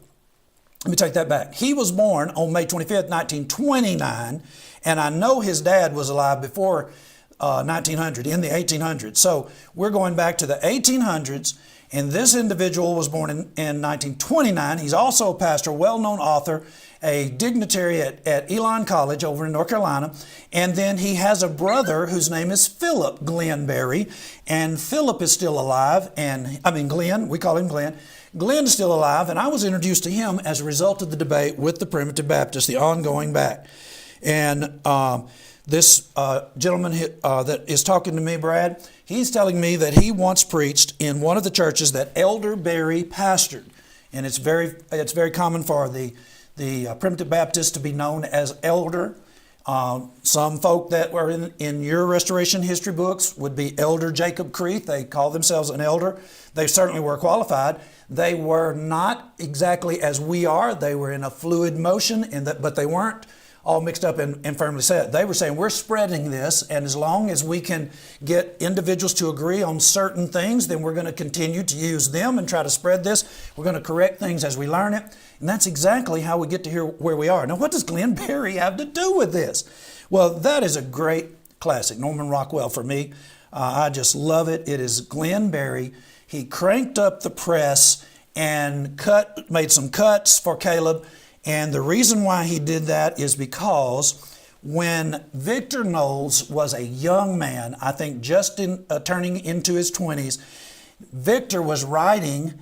Let me take that back. He was born on May 25th, 1929, and I know his dad was alive before 1900, in the 1800s. So we're going back to the 1800s, and this individual was born in 1929. He's also a pastor, well-known author, a dignitary at Elon College over in North Carolina. And then he has a brother whose name is Philip Glenn Berry, and Philip is still alive, Glenn, we call him Glenn. Glenn is still alive, and I was introduced to him as a result of the debate with the Primitive Baptists, the ongoing back. And this gentleman that is talking to me, Brad, he's telling me that he once preached in one of the churches that Elder Berry pastored. And it's very common for the Primitive Baptists to be known as elder. Some folk that were in your restoration history books would be Elder Jacob Creeth. They call themselves an elder. They certainly were qualified. They were not exactly as we are. They were in a fluid motion, but they weren't all mixed up and firmly set. They were saying, we're spreading this, and as long as we can get individuals to agree on certain things, then we're going to continue to use them and try to spread this. We're going to correct things as we learn it. And that's exactly how we get to here where we are. Now, what does Glenn Berry have to do with this? Well, that is a great classic, Norman Rockwell for me. I just love it. It is Glenn Berry. He cranked up the press and made some cuts for Caleb. And the reason why he did that is because when Victor Knowles was a young man, I think just turning into his 20s, Victor was writing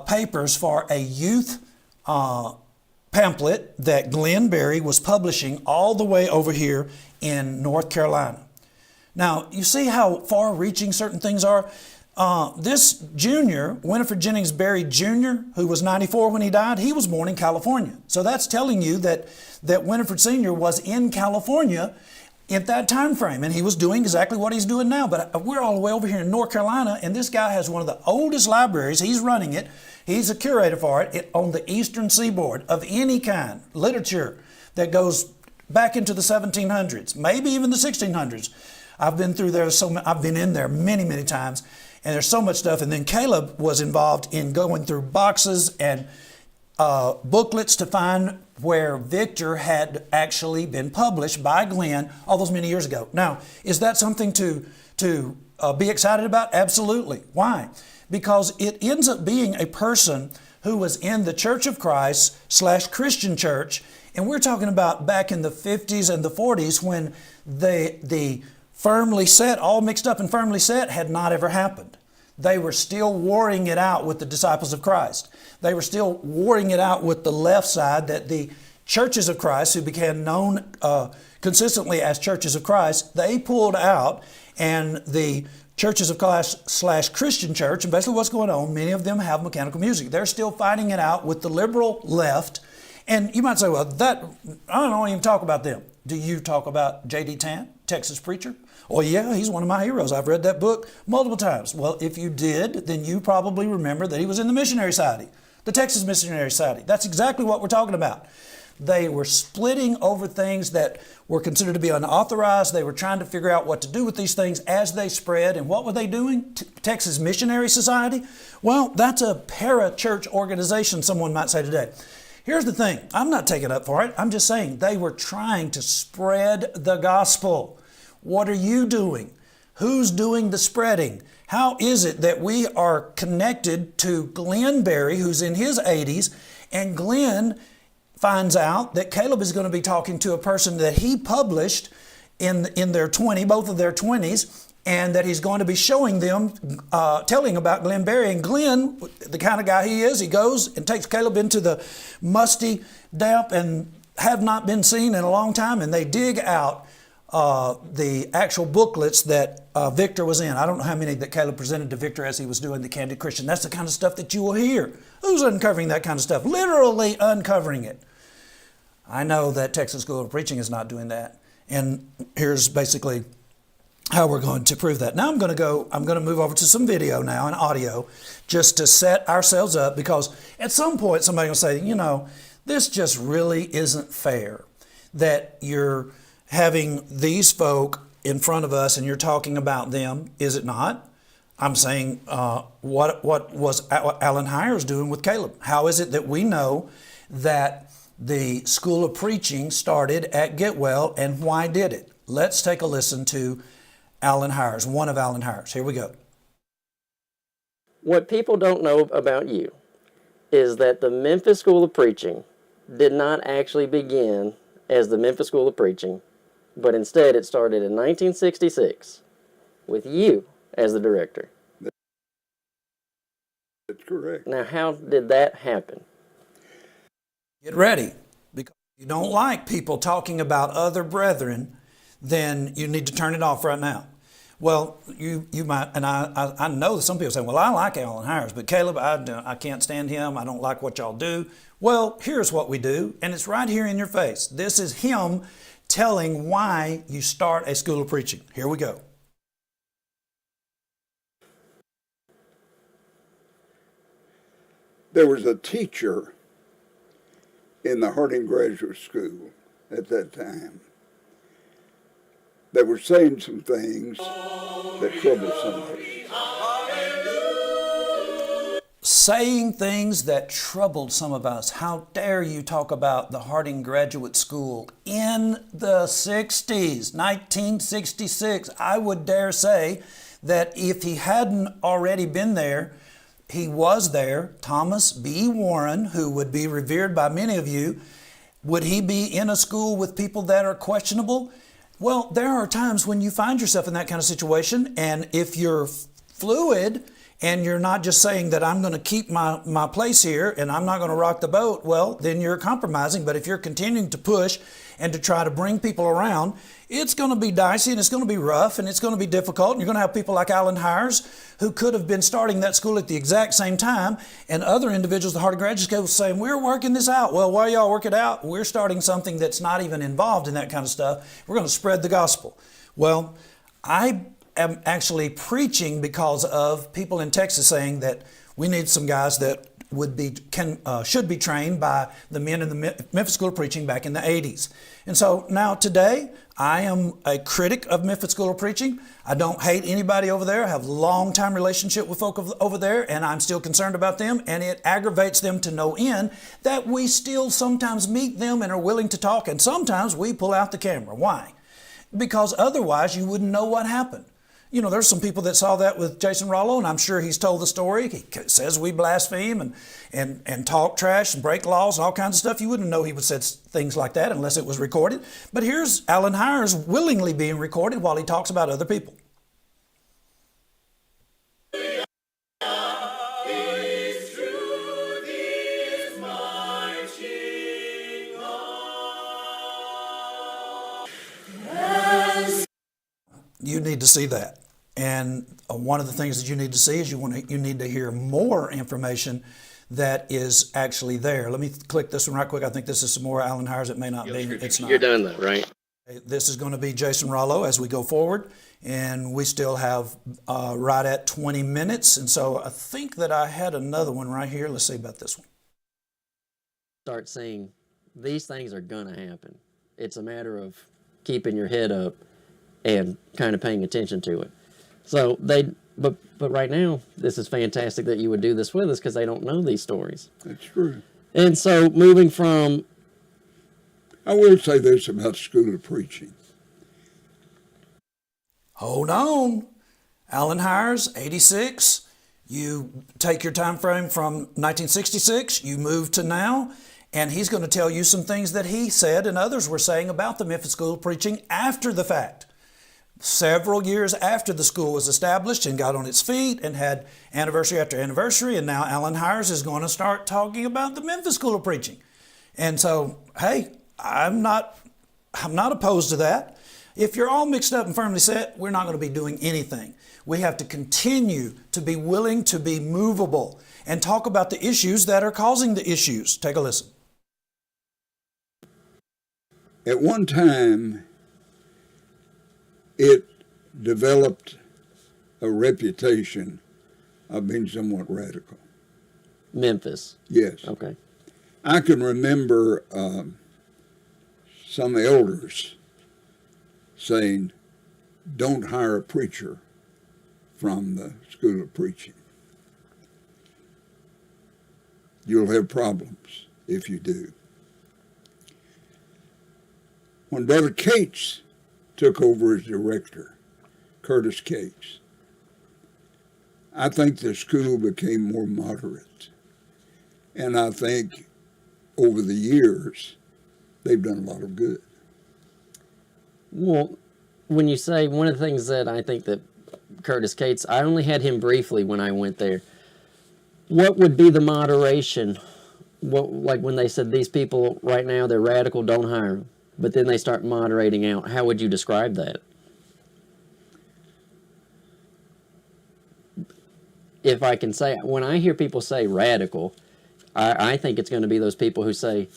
papers for a youth pamphlet that Glenn Berry was publishing all the way over here in North Carolina. Now, you see how far-reaching certain things are? This junior, Winifred Jennings Berry Jr., who was 94 when he died, he was born in California. So that's telling you that Winifred Sr. was in California at that time frame, and he was doing exactly what he's doing now. But we're all the way over here in North Carolina, and this guy has one of the oldest libraries. He's running it. He's a curator for it on the eastern seaboard of any kind, literature that goes back into the 1700s, maybe even the 1600s. I've been through there, I've been in there many, many times. And there's so much stuff. And then Caleb was involved in going through boxes and booklets to find where Victor had actually been published by Glenn all those many years ago. Now, is that something to be excited about? Absolutely. Why? Because it ends up being a person who was in the Church of Christ / Christian church. And we're talking about back in the 50s and the 40s when the firmly set, all mixed up and firmly set, had not ever happened. They were still warring it out with the disciples of Christ. They were still warring it out with the left side, that the churches of Christ, who became known consistently as churches of Christ, they pulled out, and the churches of Christ / Christian church, and basically what's going on, many of them have mechanical music. They're still fighting it out with the liberal left. And you might say, well, I don't even talk about them. Do you talk about J.D. Tant, Texas preacher? Oh yeah, he's one of my heroes. I've read that book multiple times. Well, if you did, then you probably remember that he was in the Missionary Society, the Texas Missionary Society. That's exactly what we're talking about. They were splitting over things that were considered to be unauthorized. They were trying to figure out what to do with these things as they spread. And what were they doing? Texas Missionary Society? Well, that's a para-church organization, someone might say today. Here's the thing. I'm not taking up for it. I'm just saying they were trying to spread the gospel. What are you doing? Who's doing the spreading? How is it that we are connected to Glenn Berry, who's in his 80s, and Glenn finds out that Caleb is going to be talking to a person that he published in their both of their 20s, and that he's going to be showing them, telling about Glenn Berry. And Glenn, the kind of guy he is, he goes and takes Caleb into the musty, damp, and have not been seen in a long time, and they dig out the actual booklets that Victor was in. I don't know how many that Caleb presented to Victor as he was doing the Candid Christian. That's the kind of stuff that you will hear. Who's uncovering that kind of stuff? Literally uncovering it. I know that Texas School of Preaching is not doing that. And here's basically how we're going to prove that. Now I'm going to move over to some video now and audio just to set ourselves up, because at some point somebody will say, you know, this just really isn't fair that you're having these folk in front of us and you're talking about them, is it not? I'm saying, what was Alan Hires doing with Caleb? How is it that we know that the School of Preaching started at Getwell, and why did it? Let's take a listen to Alan Hires, one of Alan Hires. Here we go. What people don't know about you is that the Memphis School of Preaching did not actually begin as the Memphis School of Preaching, but instead it started in 1966 with you as the director. That's correct. Now, how did that happen? Get ready, because if you don't like people talking about other brethren, then you need to turn it off right now. Well, you might, and I know that some people say, well, I like Alan Hires, but Caleb, I can't stand him. I don't like what y'all do. Well, here's what we do, and it's right here in your face. This is him telling why you start a school of preaching. Here we go. There was a teacher in the Harding Graduate School at that time that were saying some things that troubled some of us. Saying things that troubled some of us. How dare you talk about the Harding Graduate School in the 60s, 1966. I would dare say that if he hadn't already been there, he was there. Thomas B. Warren, who would be revered by many of you, would he be in a school with people that are questionable? Well, there are times when you find yourself in that kind of situation, and if you're fluid and you're not just saying that I'm going to keep my place here and I'm not going to rock the boat, well, then you're compromising. But if you're continuing to push and to try to bring people around, it's going to be dicey and it's going to be rough and it's going to be difficult. And you're going to have people like Alan Hires, who could have been starting that school at the exact same time, and other individuals, the Harding Graduate School, saying, we're working this out. Well, while y'all work it out, we're starting something that's not even involved in that kind of stuff. We're going to spread the gospel. Well, I am actually preaching because of people in Texas saying that we need some guys that should be trained by the men in the Memphis School of Preaching back in the 80s. And so now today, I am a critic of Memphis School of Preaching. I don't hate anybody over there. I have a long-time relationship with folk over there, and I'm still concerned about them, and it aggravates them to no end that we still sometimes meet them and are willing to talk, and sometimes we pull out the camera. Why? Because otherwise you wouldn't know what happened. You know, there's some people that saw that with Jason Rollo, and I'm sure he's told the story. He says we blaspheme and talk trash and break laws and all kinds of stuff. You wouldn't know he would say things like that unless it was recorded. But here's Alan Hires willingly being recorded while he talks about other people. You need to see that. And one of the things that you need to see is you need to hear more information that is actually there. Let me click this one right quick. I think this is some more Alan Hires. It may not be. It's not. You're done though, right? This is going to be Jason Rollo as we go forward. And we still have right at 20 minutes. And so I think that I had another one right here. Let's see about this one. Start saying these things are going to happen. It's a matter of keeping your head up and kind of paying attention to it. So but right now, this is fantastic that you would do this with us because they don't know these stories. That's true. And so moving from... I will say this about the School of Preaching. Hold on. Alan Hires, 86. You take your time frame from 1966, you move to now, And he's going to tell you some things that he said and others were saying about the Memphis School of Preaching after the fact. Several years after the school was established and got on its feet and had anniversary after anniversary, and now Alan Hires is going to start talking about the Memphis School of Preaching. And so, hey, I'm not opposed to that. If you're all mixed up and firmly set, we're not going to be doing anything. We have to continue to be willing to be movable and talk about the issues that are causing the issues. Take a listen. At one time, it developed a reputation of being somewhat radical. Memphis. Yes. Okay. I can remember some elders saying, don't hire a preacher from the School of Preaching. You'll have problems if you do. When Brother Cates took over as director, Curtis Cates, I think the school became more moderate. And I think over the years, they've done a lot of good. Well, when you say one of the things that I think that Curtis Cates, I only had him briefly when I went there. What would be the moderation? What, like when they said these people right now, they're radical, don't hire them. But then they start moderating out. How would you describe that? If I can say, when I hear people say radical, I think it's going to be those people who say,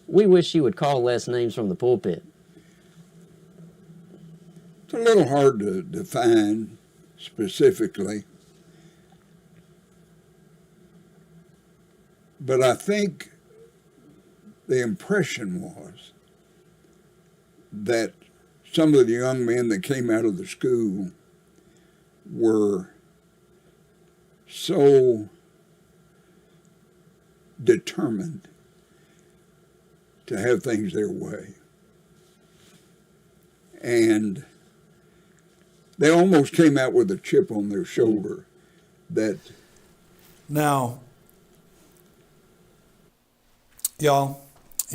we wish you would call less names from the pulpit. It's a little hard to define specifically, but I think the impression was that some of the young men that came out of the school were so determined to have things their way. And they almost came out with a chip on their shoulder that... Now, y'all,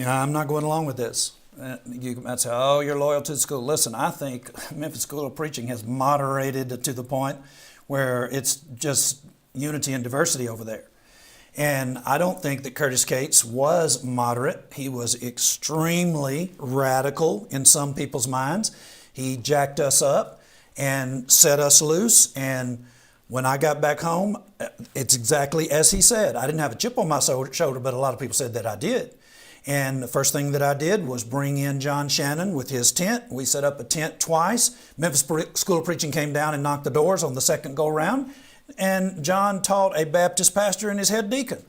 I'm not going along with this. You might say, oh, you're loyal to the school. Listen, I think Memphis School of Preaching has moderated to the point where it's just unity and diversity over there. And I don't think that Curtis Cates was moderate. He was extremely radical in some people's minds. He jacked us up and set us loose. And when I got back home, it's exactly as he said. I didn't have a chip on my shoulder, but a lot of people said that I did. And the first thing that I did was bring in John Shannon with his tent. We set up a tent twice. Memphis School of Preaching came down and knocked the doors on the second go-round. And John taught a Baptist pastor and his head deacon.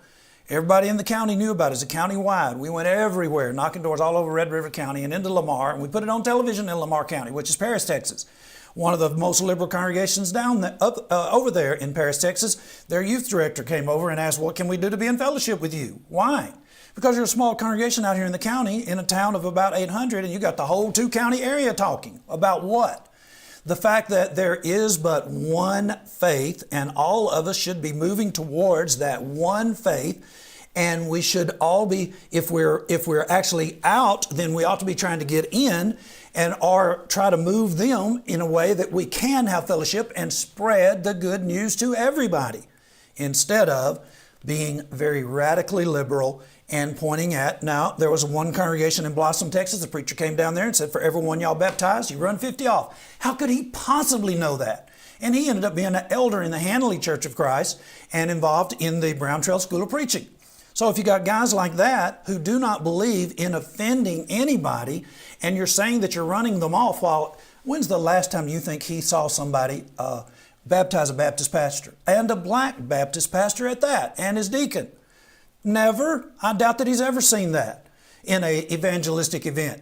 Everybody in the county knew about it. It's a county-wide. We went everywhere, knocking doors all over Red River County and into Lamar. And we put it on television in Lamar County, which is Paris, Texas. One of the most liberal congregations over there in Paris, Texas. Their youth director came over and asked, what can we do to be in fellowship with you? Why? Because you're a small congregation out here in the county, in a town of about 800, and you got the whole two-county area talking. About what? The fact that there is but one faith, and all of us should be moving towards that one faith, and we should all be, if we're actually out, then we ought to be trying to get in, and or try to move them in a way that we can have fellowship and spread the good news to everybody, instead of being very radically liberal and pointing at, now there was one congregation in Blossom, Texas, the preacher came down there and said, for every one y'all baptized, you run 50 off. How could he possibly know that? And he ended up being an elder in the Hanley Church of Christ and involved in the Brown Trail School of Preaching. So if you got guys like that who do not believe in offending anybody, and you're saying that you're running them off, while when's the last time you think he saw somebody baptize a Baptist pastor, and a black Baptist pastor at that, and his deacon? Never. I doubt that he's ever seen that in an evangelistic event.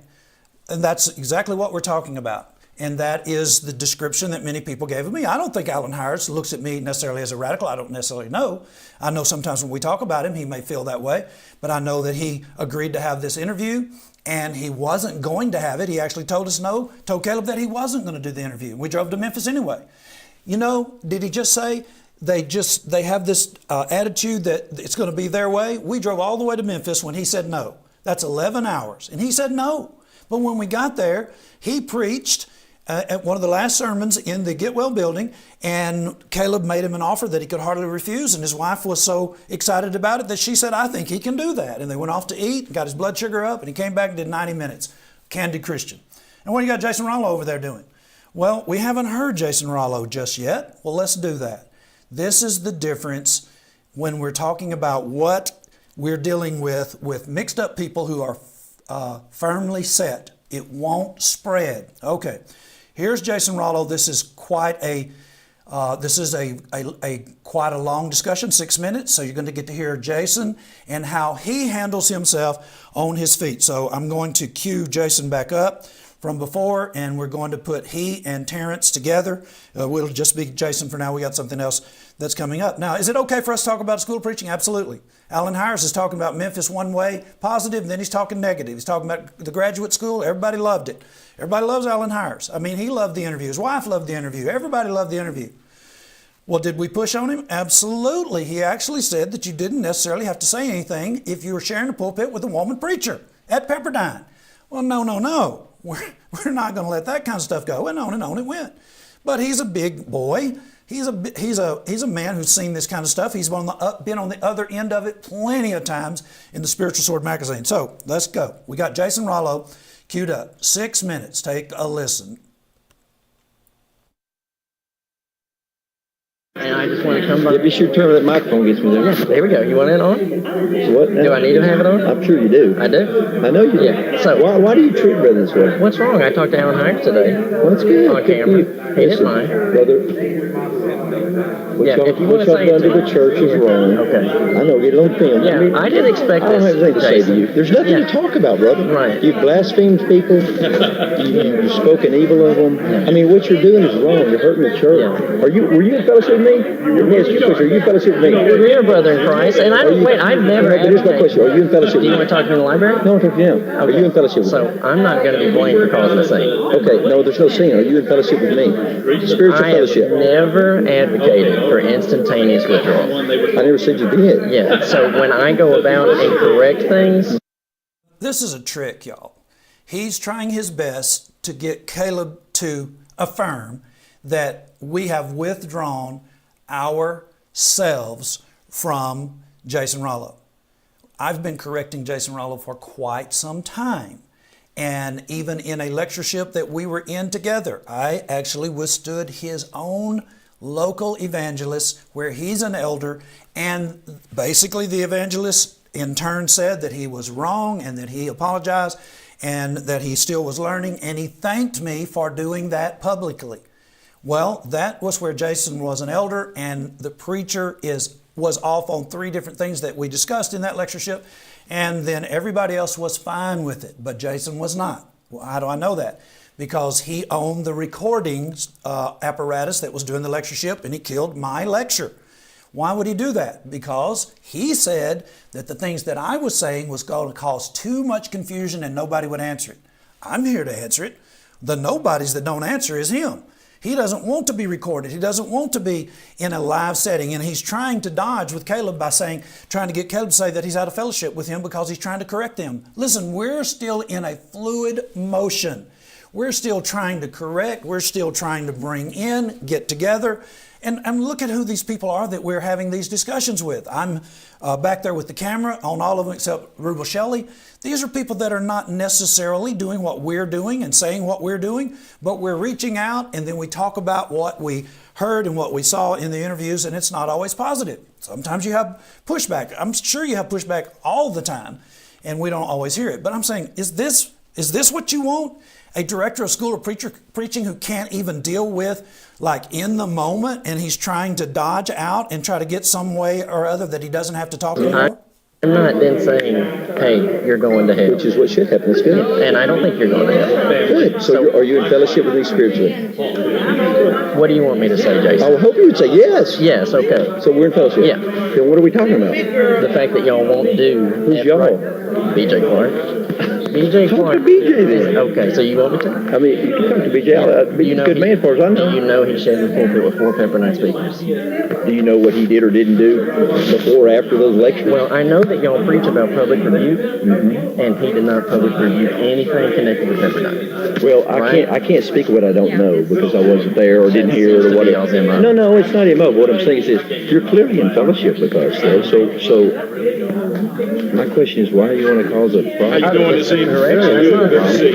And that's exactly what we're talking about. And that is the description that many people gave of me. I don't think Alan Hires looks at me necessarily as a radical. I don't necessarily know. I know sometimes when we talk about him, he may feel that way. But I know that he agreed to have this interview, and he wasn't going to have it. He actually told us no, told Caleb that he wasn't going to do the interview. We drove to Memphis anyway. You know, did he just say, they have this attitude that it's going to be their way. We drove all the way to Memphis when he said no. That's 11 hours. And he said no. But when we got there, he preached at one of the last sermons in the Get Well building, and Caleb made him an offer that he could hardly refuse, and his wife was so excited about it that she said, I think he can do that. And they went off to eat, got his blood sugar up, and he came back and did 90 minutes. Candid Christian. And what do you got Jason Rollo over there doing? Well, we haven't heard Jason Rollo just yet. Well, let's do that. This is the difference when we're talking about what we're dealing with mixed up people who are firmly set. It won't spread. Okay, here's Jason Rollo. This is quite a quite a long discussion, 6 minutes. So you're going to get to hear Jason and how he handles himself on his feet. So I'm going to cue Jason back up from before, and we're going to put he and Terrence together. We'll just be Jason for now. We got something else that's coming up. Now, is it okay for us to talk about school of preaching? Absolutely. Alan Hires is talking about Memphis one way, positive, and then he's talking negative. He's talking about the graduate school. Everybody loved it. Everybody loves Alan Hires. I mean, he loved the interview. His wife loved the interview. Everybody loved the interview. Well, did we push on him? Absolutely. He actually said that you didn't necessarily have to say anything if you were sharing a pulpit with a woman preacher at Pepperdine. Well, no. We're not going to let that kind of stuff go. And on it went. But he's a big boy. He's a man who's seen this kind of stuff. He's been on the other end of it plenty of times in the Spiritual Sword magazine. So let's go. We got Jason Rollo queued up. 6 minutes. Take a listen. And I just want to come by. Be sure to turn that microphone gets me there. Yeah, there we go. You want it on? So what? Do I need to have it on? I'm sure you do. I do? I know you do. Yeah. So why do you treat brother this way? what's wrong? I talked to Alan Hires today. Well, that's good. On camera. He didn't mind. Brother, what Yeah, if you what want to y'all say done it to the church is wrong. Okay. I know, get it on film. Yeah, I mean, I didn't expect I don't this, have anything to say to Jason. you. There's nothing Yeah. to talk about, brother. Right. You've blasphemed people. You've spoken evil of them. Yeah. I mean, what you're doing is wrong. You're hurting the church. Yeah. Were you in fellowship with me? Let me ask you a question. Are you in fellowship with me? We're a brother in Christ, and I don't, I've never But here's my advocated. question. Are you in fellowship Do you with want me? to talk to me in the library? No, I'm talking to him. Are you in fellowship with me? So I'm not going to be blamed for causing a scene. Okay, no, there's no sin. Are you in fellowship with me? Spiritual I have fellowship. never advocated for instantaneous withdrawal. I never said you did. Yeah, so when I go about and correct things, This is a trick, y'all. He's trying his best to get Caleb to affirm that we have withdrawn ourselves from Jason Rollo. I've been correcting Jason Rollo for quite some time. And even in a lectureship that we were in together, I actually withstood his own local evangelist where he's an elder. And basically the evangelist in turn said that he was wrong and that he apologized and that he still was learning. And he thanked me for doing that publicly. Well, that was where Jason was an elder, and the preacher was off on 3 different things that we discussed in that lectureship, and then everybody else was fine with it, but Jason was not. Well, how do I know that? Because he owned the recording apparatus that was doing the lectureship, and he killed my lecture. Why would he do that? Because he said that the things that I was saying was going to cause too much confusion and nobody would answer it. I'm here to answer it. The nobodies that don't answer is him. He doesn't want to be recorded. He doesn't want to be in a live setting. And he's trying to dodge with Caleb by trying to get Caleb to say that he's out of fellowship with him because he's trying to correct them. Listen, we're still in a fluid motion. We're still trying to correct. We're still trying to bring in, get together. And look at who these people are that we're having these discussions with. I'm back there with the camera on all of them except Rubel Shelley. These are people that are not necessarily doing what we're doing and saying what we're doing, but we're reaching out and then we talk about what we heard and what we saw in the interviews, and it's not always positive. Sometimes you have pushback. I'm sure you have pushback all the time, and we don't always hear it. But I'm saying, is this what you want? A director of school of preaching who can't even deal with like in the moment, and he's trying to dodge out and try to get some way or other that he doesn't have to talk anymore? I'm not then saying, hey, you're going to hell. Which is what should happen. That's good. And I don't think you're going to hell. Good. So are you in fellowship with me spiritually? What do you want me to say, I Jason? would hope you would say yes. Yes, okay. So we're in fellowship. Yeah. Then what are we talking about? The fact that y'all won't do Who's y'all? BJ Clark. BJ Talk Clark. to BJ then. Okay, so you want me to? I mean, you can talk to BJ. He's a good man as far as I know. You know he shared the pulpit with 4 Pepperdine speakers. Do you know what he did or didn't do before or after those lectures? Well, I know that y'all preach about public rebuke, and he did not public rebuke anything connected with Pepperdine. Well, I can't speak of what I don't know because I wasn't there or didn't hear it or whatever. No, it's not MO. What I'm saying is you're clearly in fellowship with us, though. So my question is, why do you want to cause a problem? How you doing this evening? Correction, that's Good to see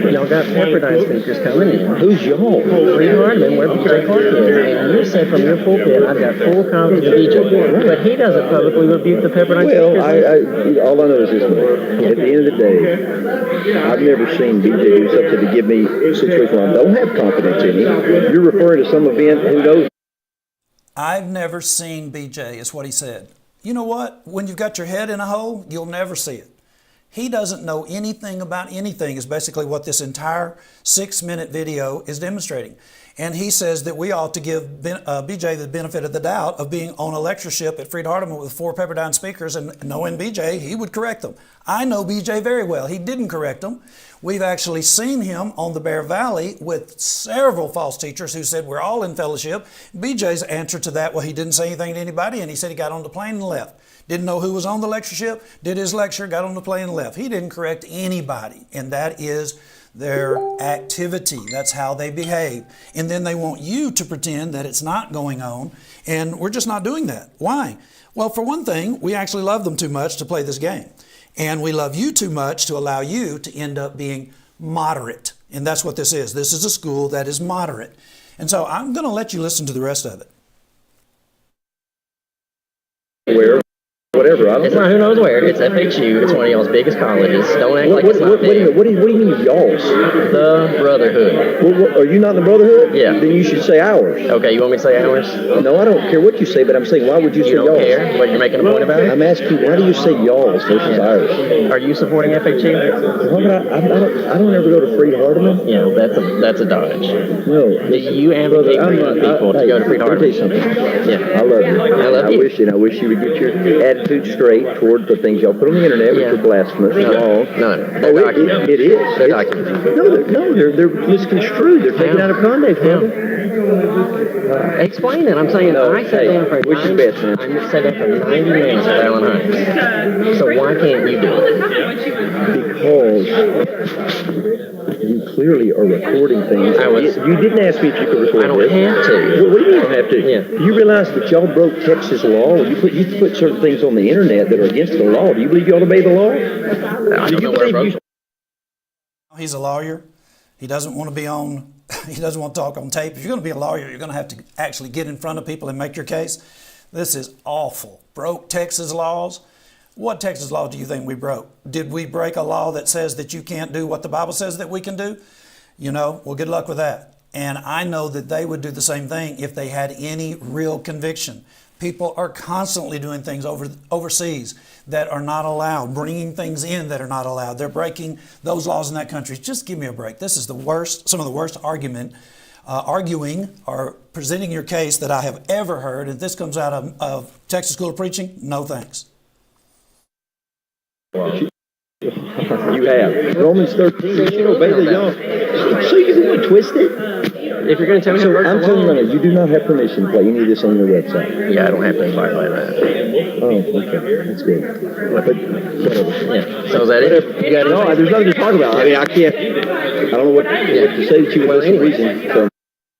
you. Y'all got Pepperdine speakers coming in. Who's y'all? Free Hardman, where BJ Clark is, and you said from your pulpit, I've got full confidence in BJ, but he doesn't publicly rebuke the Pepperdine Well, speakers. all I know is this much. At the end of the day, I've never seen BJ do something to give me a situation where I don't have confidence in him. You're referring to some event, who knows? I've never seen BJ, is what he said. You know what? When you've got your head in a hole, you'll never see it. He doesn't know anything about anything is basically what this entire 6-minute video is demonstrating. And he says that we ought to give BJ the benefit of the doubt of being on a lectureship at Freed Hardeman with 4 Pepperdine speakers, and knowing BJ, he would correct them. I know BJ very well. He didn't correct them. We've actually seen him on the Bear Valley with several false teachers who said we're all in fellowship. BJ's answer to that, well, he didn't say anything to anybody, and he said he got on the plane and left. Didn't know who was on the lectureship, did his lecture, got on the plane and left. He didn't correct anybody, and that is their activity. That's how they behave. And then they want you to pretend that it's not going on, and we're just not doing that. Why? Well, for one thing, we actually love them too much to play this game. And we love you too much to allow you to end up being moderate. And that's what this is. This is a school that is moderate. And so I'm going to let you listen to the rest of it. Where? Whatever, I don't It's know. not who knows where. It's FHU. It's one of y'all's biggest colleges. Don't act like it's not big. What do you mean y'all's? The Brotherhood. Are you not in the Brotherhood? Yeah. Then you should say ours. Okay, you want me to say ours? No, I don't care what you say, but I'm saying, why would you say You don't y'all's? care, but you're making a point about it? I'm asking, why do you say y'all's versus ours? Are you supporting FHU? Why would I don't ever go to Freed Hardeman. Yeah, that's a dodge. No. Do you advocate for young people to go to Freed Let me tell you Hardeman? something. Yeah. I love you. I love you. I wish you would get your attitude straight toward the things y'all put on the internet, which Yeah. are blasphemous, wrong. None. Oh, it is. They're documented. No, they're misconstrued. They're taken out of context, brother. Explain it. I'm saying I sat down for which is best, man? I sat down for 90 minutes with Alan Hines. So why can't you do it? Because you clearly are recording things. You didn't ask me if you could record. I don't this. have to. What do you mean you don't have to? Yeah. You realize that y'all broke Texas law? You put certain things on the internet that are against the law. Do you believe you ought to obey the law? I Do don't you know where I believe broke. He's a lawyer. He doesn't want to be on, he doesn't want to talk on tape. If you're going to be a lawyer, you're going to have to actually get in front of people and make your case. This is awful. Broke Texas laws. What Texas law do you think we broke? Did we break a law that says that you can't do what the Bible says that we can do? You know, well, good luck with that. And I know that they would do the same thing if they had any real conviction. People are constantly doing things overseas that are not allowed, bringing things in that are not allowed. They're breaking those laws in that country. Just give me a break. This is the worst, some of the worst arguing or presenting your case that I have ever heard. And this comes out of Texas School of Preaching. No thanks. You have. Romans 13, you should obey the young. So you want to twist it? If you're going to tell me So to I'm telling you right now, you do not have permission to play any of this on your website. Yeah, I don't have to abide by that. Oh, okay. That's good. But whatever. Yeah. So is that it? You got No, anything? there's nothing to talk about. I mean, I don't know what to say that you would listen to reason. So.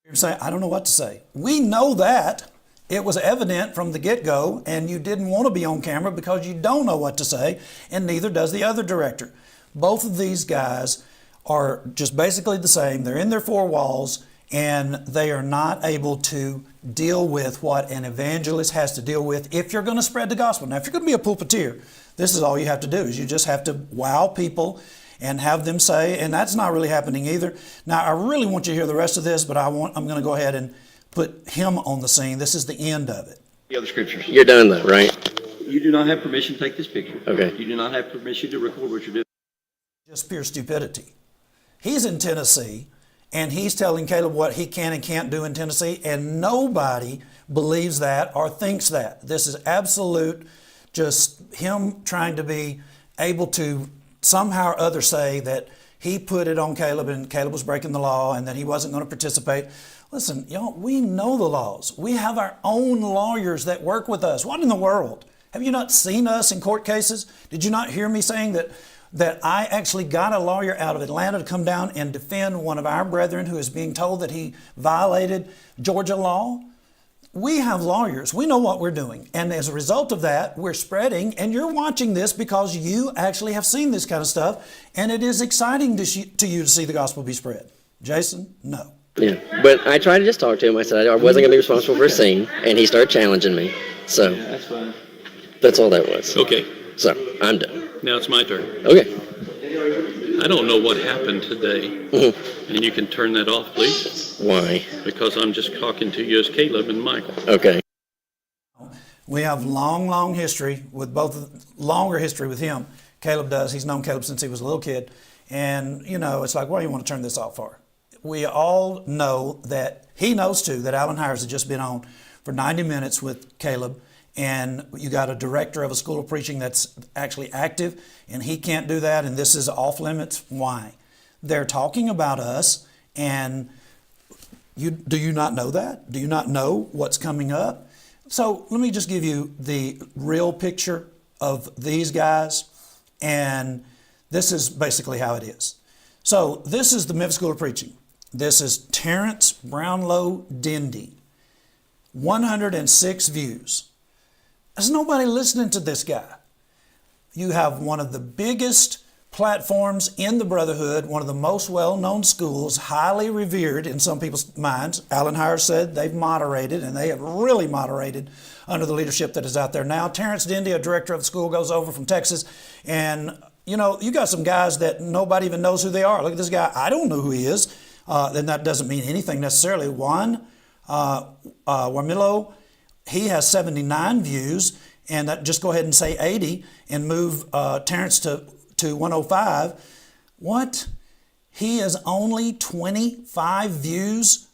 You're saying, I don't know what to say. We know that. It was evident from the get-go, and you didn't want to be on camera because you don't know what to say, and neither does the other director. Both of these guys are just basically the same. They're in their four walls, and they are not able to deal with what an evangelist has to deal with if you're going to spread the gospel. Now, if you're going to be a pulpiteer, this is all you have to do, is you just have to wow people and have them say, and that's not really happening either. Now, I really want you to hear the rest of this, but I'm going to go ahead and put him on the scene. This is the end of it. The other scriptures. You're done though, right? You do not have permission to take this picture. Okay. You do not have permission to record what you're doing. Just pure stupidity. He's in Tennessee, and he's telling Caleb what he can and can't do in Tennessee, and nobody believes that or thinks that. This is absolute, just him trying to be able to somehow or other say that he put it on Caleb and Caleb was breaking the law and that he wasn't going to participate. Listen, y'all, we know the laws. We have our own lawyers that work with us. What in the world? Have you not seen us in court cases? Did you not hear me saying that I actually got a lawyer out of Atlanta to come down and defend one of our brethren who is being told that he violated Georgia law? We have lawyers. We know what we're doing. And as a result of that, we're spreading. And you're watching this because you actually have seen this kind of stuff. And it is exciting to you to see the gospel be spread. Jason, no. Yeah, but I tried to just talk to him. I said I wasn't going to be responsible for a scene, and he started challenging me. So Yeah, that's fine. that's all that was. Okay, So I'm done. now it's my turn. Okay. I don't know what happened today, and you can turn that off, please, Why? because I'm just talking to you as Caleb and Michael. Okay. We have long history with longer history with him. Caleb does. He's known Caleb since he was a little kid. And, it's like, what do you want to turn this off for? We all know that he knows too that Alan Hires has just been on for 90 minutes with Caleb, and you got a director of a school of preaching that's actually active, and he can't do that, and this is off limits. Why? They're talking about us, and do you not know that? Do you not know what's coming up? So let me just give you the real picture of these guys, and this is basically how it is. So this is the Memphis School of Preaching. This is Terrence Brownlow Dindy. 106 views. There's nobody listening to this guy. You have one of the biggest platforms in the Brotherhood, one of the most well-known schools, highly revered in some people's minds. Alan Hires said they've moderated, and they have really moderated under the leadership that is out there now. Terrence Dindy, a director of the school, goes over from Texas, and you got some guys that nobody even knows who they are. Look at this guy. I don't know who he is. Then that doesn't mean anything necessarily. Juan Warmilo, he has 79 views, and that, just go ahead and say 80 and move Terrence to 105. What? He is only 25 views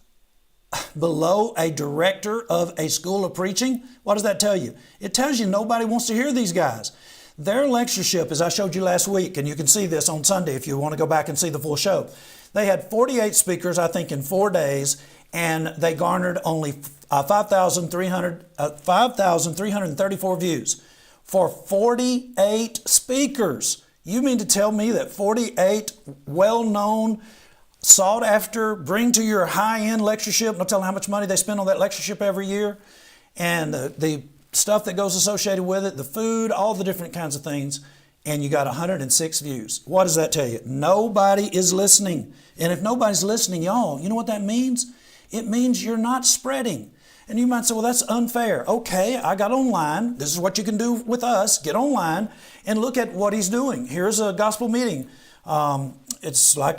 below a director of a school of preaching? What does that tell you? It tells you nobody wants to hear these guys. Their lectureship, as I showed you last week, and you can see this on Sunday if you want to go back and see the full show. They had 48 speakers, I think, in 4 days, and they garnered only 5,334 views for 48 speakers. You mean to tell me that 48 well-known, sought-after, bring to your high-end lectureship, no telling how much money they spend on that lectureship every year, and the stuff that goes associated with it, the food, all the different kinds of things, and you got 106 views. What does that tell you? Nobody is listening. And if nobody's listening, y'all, you know what that means? It means you're not spreading. And you might say, well, that's unfair. Okay, I got online. This is what you can do with us. Get online and look at what he's doing. Here's a gospel meeting. It's like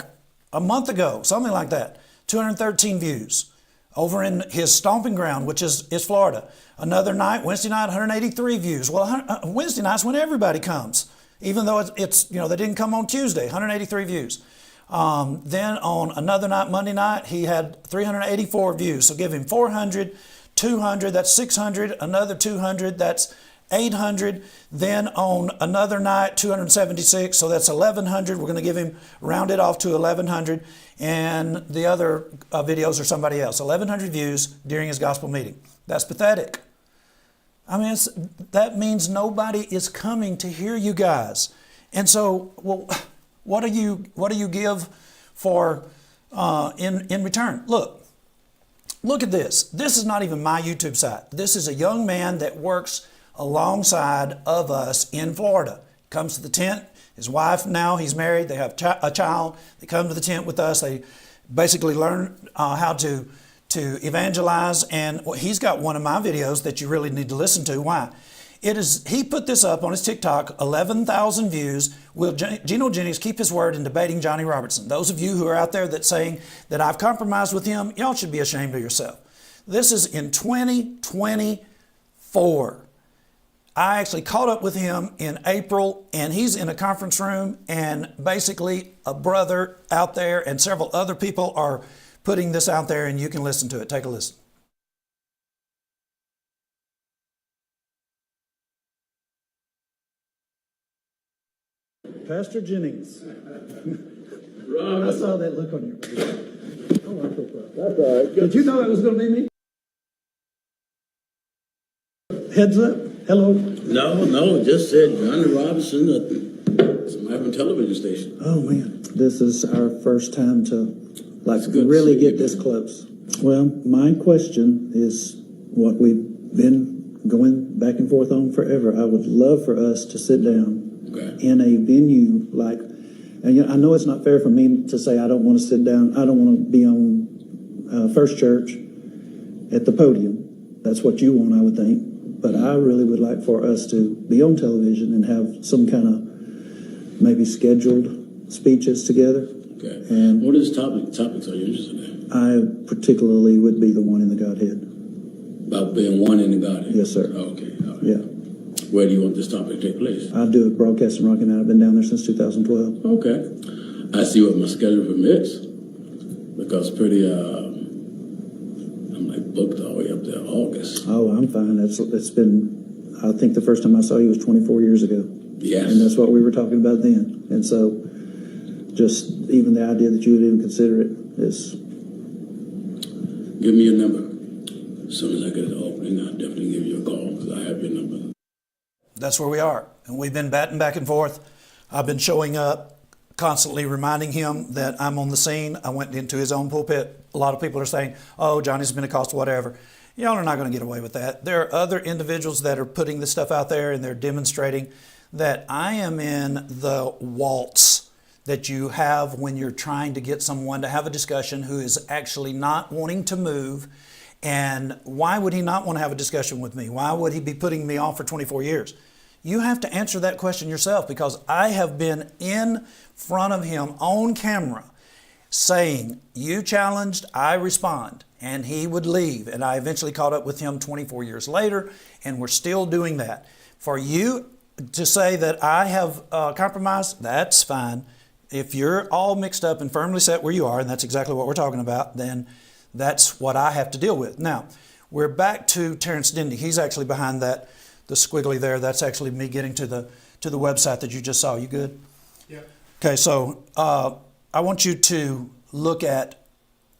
a month ago, something like that. 213 views. Over in his stomping ground, which is Florida. Another night, Wednesday night, 183 views. Well, Wednesday night's when everybody comes. Even though it's they didn't come on Tuesday, 183 views. Then on another night, Monday night, he had 384 views. So give him 400, 200, that's 600, another 200, that's 800. Then on another night, 276, so that's 1,100. We're going to give him, round it off to 1,100. And the other videos are somebody else. 1,100 views during his gospel meeting. That's pathetic. I mean, that means nobody is coming to hear you guys. And so, well, what do you give for in return? Look at this. This is not even my YouTube site. This is a young man that works alongside of us in Florida. Comes to the tent. His wife now, he's married. They have a child. They come to the tent with us. They basically learn how to evangelize. And he's got one of my videos that you really need to listen to. Why? He put this up on his TikTok, 11,000 views. Will Geno Jennings keep his word in debating Johnny Robertson? Those of you who are out there that saying that I've compromised with him, y'all should be ashamed of yourself. This is in 2024. I actually caught up with him in April, and he's in a conference room, and basically a brother out there and several other people are putting this out there, and you can listen to it. Take a listen. Pastor Jennings. I saw that look on your face. Oh, I'm so proud. That's all right. Did you know it was going to be me? Heads up. Hello. No, just said Johnny Robertson at some American television station. Oh man, this is our first time to It's good to really see get you. this close. Well, my question is what we've been going back and forth on forever. I would love for us to sit down in a venue like, and you know, I know it's not fair for me to say I don't want to sit down. I don't want to be on First Church at the podium. That's what you want, I would think. But I really would like for us to be on television and have some kind of maybe scheduled speeches together. Okay. And what is topics are you interested in? I particularly would be the one in the Godhead. About being one in the Godhead? Yes, sir. Okay. All right. Yeah. Where do you want this topic to take place? I do it broadcasting Rocky Mountain. I've been down there since 2012. Okay. I see what my schedule permits because I'm like booked all the way up to August. Oh, I'm fine. It's been, I think the first time I saw you was 24 years ago. Yes. And that's what we were talking about then. And so just even the idea that you would even consider it is... Give me your number. As soon as I get an opening, I'll definitely give you a call because I have your number. That's where we are. And we've been batting back and forth. I've been showing up, constantly reminding him that I'm on the scene. I went into his own pulpit. A lot of people are saying, oh, Johnny's Pentecostal, whatever. Y'all are not going to get away with that. There are other individuals that are putting this stuff out there and they're demonstrating that I am in the waltz that you have when you're trying to get someone to have a discussion who is actually not wanting to move. And why would he not want to have a discussion with me? Why would he be putting me off for 24 years? You have to answer that question yourself because I have been in front of him on camera saying, you challenged, I respond. And he would leave. And I eventually caught up with him 24 years later, and we're still doing that. For you to say that I have compromised, that's fine. If you're all mixed up and firmly set where you are, and that's exactly what we're talking about, then that's what I have to deal with. Now, we're back to Terrence Dindy. He's actually behind that, the squiggly there. That's actually me getting to the website that you just saw. You good? Yeah. Okay, so I want you to look at,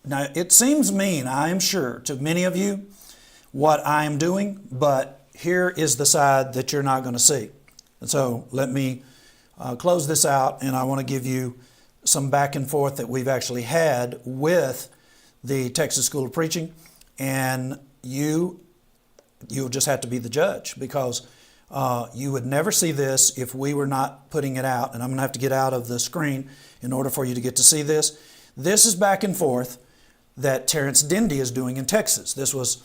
now it seems mean, I am sure, to many of you, what I am doing, but here is the side that you're not going to see. And so let me close this out, and I want to give you some back and forth that we've actually had with the Texas School of Preaching, and you'll just have to be the judge because you would never see this if we were not putting it out, and I'm going to have to get out of the screen in order for you to get to see this. This is back and forth that Terrence Dindy is doing in Texas. This is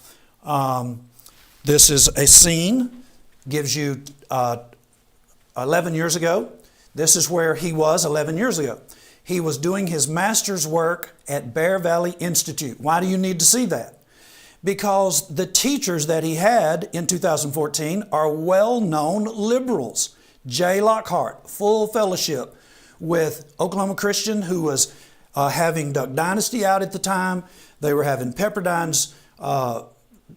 a scene, gives you 11 years ago. This is where he was 11 years ago. He was doing his master's work at Bear Valley Institute. Why do you need to see that? Because the teachers that he had in 2014 are well-known liberals. Jay Lockhart, full fellowship with Oklahoma Christian, who was having Duck Dynasty out at the time. They were having Pepperdine's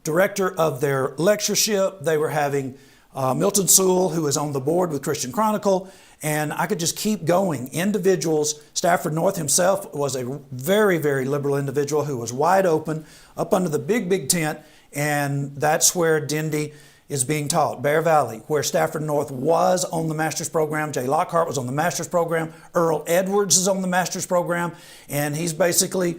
director of their lectureship. They were having Milton Sewell, who is on the board with Christian Chronicle. And I could just keep going. Individuals, Stafford North himself was a very, very liberal individual who was wide open up under the big tent. And that's where Dindy is being taught. Bear Valley, where Stafford North was on the master's program. Jay Lockhart was on the master's program. Earl Edwards is on the master's program. And he's basically,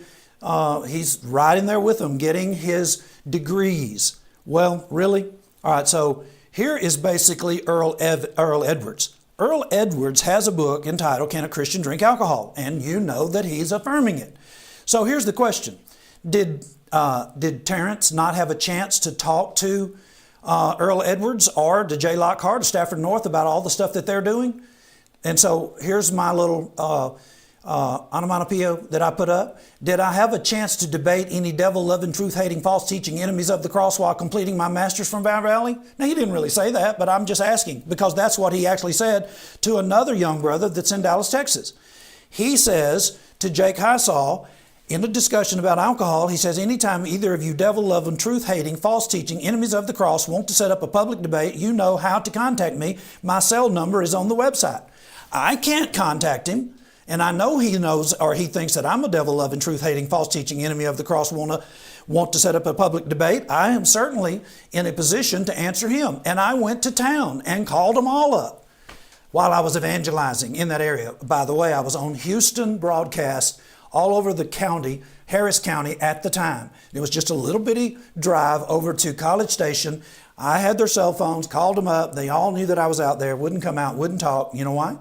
he's right in there with them getting his degrees. Well, really? All right, so here is basically Earl Edwards. Earl Edwards has a book entitled, Can a Christian Drink Alcohol? And you know that he's affirming it. So here's the question. Did Terrence not have a chance to talk to Earl Edwards or to Jay Lockhart or Stafford North about all the stuff that they're doing? And so here's my little onomatopoeia that I put up. Did I have a chance to debate any devil-loving, truth-hating, false-teaching enemies of the cross while completing my master's from Bear Valley? Now, he didn't really say that, but I'm just asking because that's what he actually said to another young brother that's in Dallas, Texas. He says to Jake Highsaw, in a discussion about alcohol, he says, anytime either of you devil-loving, truth-hating, false-teaching enemies of the cross want to set up a public debate, you know how to contact me. My cell number is on the website. I can't contact him. And I know he knows, or he thinks that I'm a devil-loving, truth-hating, false-teaching enemy of the cross, want to set up a public debate. I am certainly in a position to answer him. And I went to town and called them all up while I was evangelizing in that area. By the way, I was on Houston broadcast all over the county, Harris County at the time. It was just a little bitty drive over to College Station. I had their cell phones, called them up. They all knew that I was out there, wouldn't come out, wouldn't talk. You know why?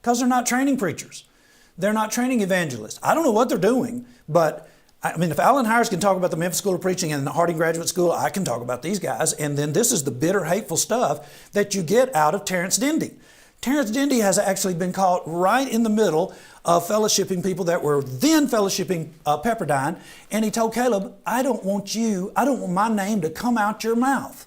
Because they're not training preachers. They're not training evangelists. I don't know what they're doing, but I mean, if Alan Hires can talk about the Memphis School of Preaching and the Harding Graduate School, I can talk about these guys. And then this is the bitter, hateful stuff that you get out of Terrence Dendy. Terrence Dendy has actually been caught right in the middle of fellowshipping people that were then fellowshipping Pepperdine. And he told Caleb, I don't want my name to come out your mouth.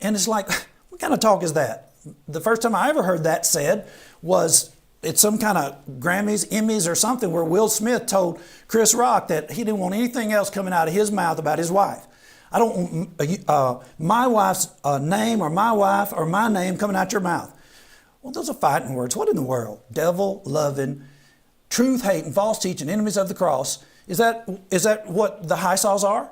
And it's like, what kind of talk is that? The first time I ever heard that said was, it's some kind of Grammys, Emmys or something where Will Smith told Chris Rock that he didn't want anything else coming out of his mouth about his wife. I don't want my wife's name or my wife or my name coming out your mouth. Well, those are fighting words. What in the world? Devil-loving, truth-hating, false-teaching, enemies of the cross. Is that what the high saws are?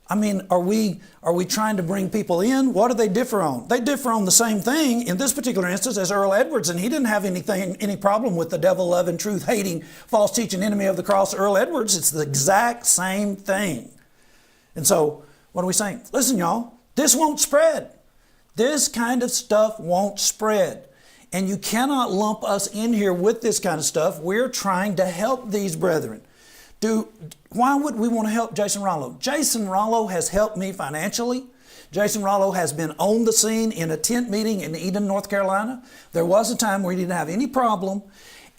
I mean, are we trying to bring people in? What do they differ on? They differ on the same thing in this particular instance as Earl Edwards, and he didn't have any problem with the devil-loving, truth-hating, false-teaching enemy of the cross, Earl Edwards. It's the exact same thing. And so, what are we saying? Listen, y'all, this won't spread. This kind of stuff won't spread. And you cannot lump us in here with this kind of stuff. We're trying to help these brethren. Why would we want to help Jason Rollo? Jason Rollo has helped me financially. Jason Rollo has been on the scene in a tent meeting in Eden, North Carolina. There was a time where he didn't have any problem.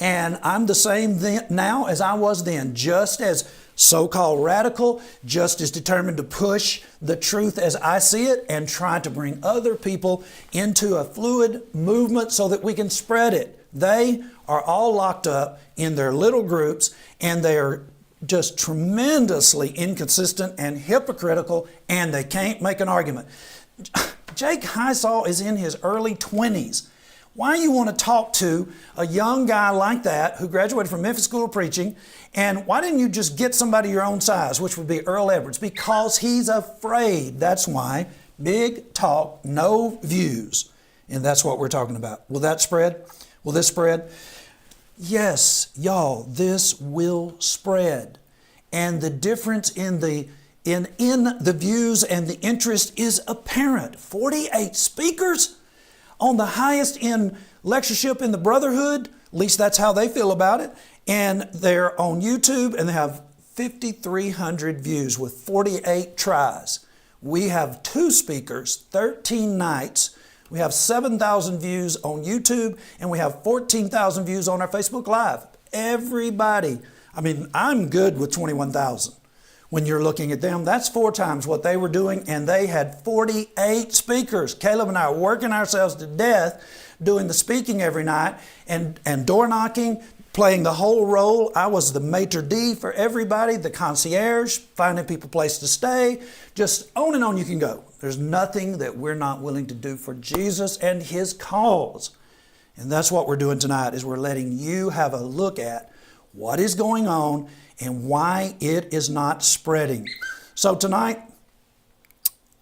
And I'm the same now as I was then, just as so-called radical, just as determined to push the truth as I see it and try to bring other people into a fluid movement so that we can spread it. They are all locked up in their little groups, and they are just tremendously inconsistent and hypocritical, and they can't make an argument. Jake Highsaw is in his early 20s. Why you want to talk to a young guy like that who graduated from Memphis School of Preaching, and why didn't you just get somebody your own size, which would be Earl Edwards? Because he's afraid. That's why. Big talk, no views. And that's what we're talking about. Will that spread? Will this spread? Yes, y'all, this will spread. And the difference in the views and the interest is apparent. 48 speakers on the highest in lectureship in the brotherhood, at least that's how they feel about it. And they're on YouTube and they have 5,300 views with 48 tries. We have 2 speakers, 13 nights. We have 7,000 views on YouTube, and we have 14,000 views on our Facebook Live. Everybody, I mean, I'm good with 21,000. When you're looking at them, that's 4 times what they were doing, and they had 48 speakers. Caleb and I are working ourselves to death doing the speaking every night and door knocking, playing the whole role. I was the maitre d' for everybody, the concierge, finding people a place to stay, just on and on you can go. There's nothing that we're not willing to do for Jesus and His cause. And that's what we're doing tonight, is we're letting you have a look at what is going on and why it is not spreading. So tonight,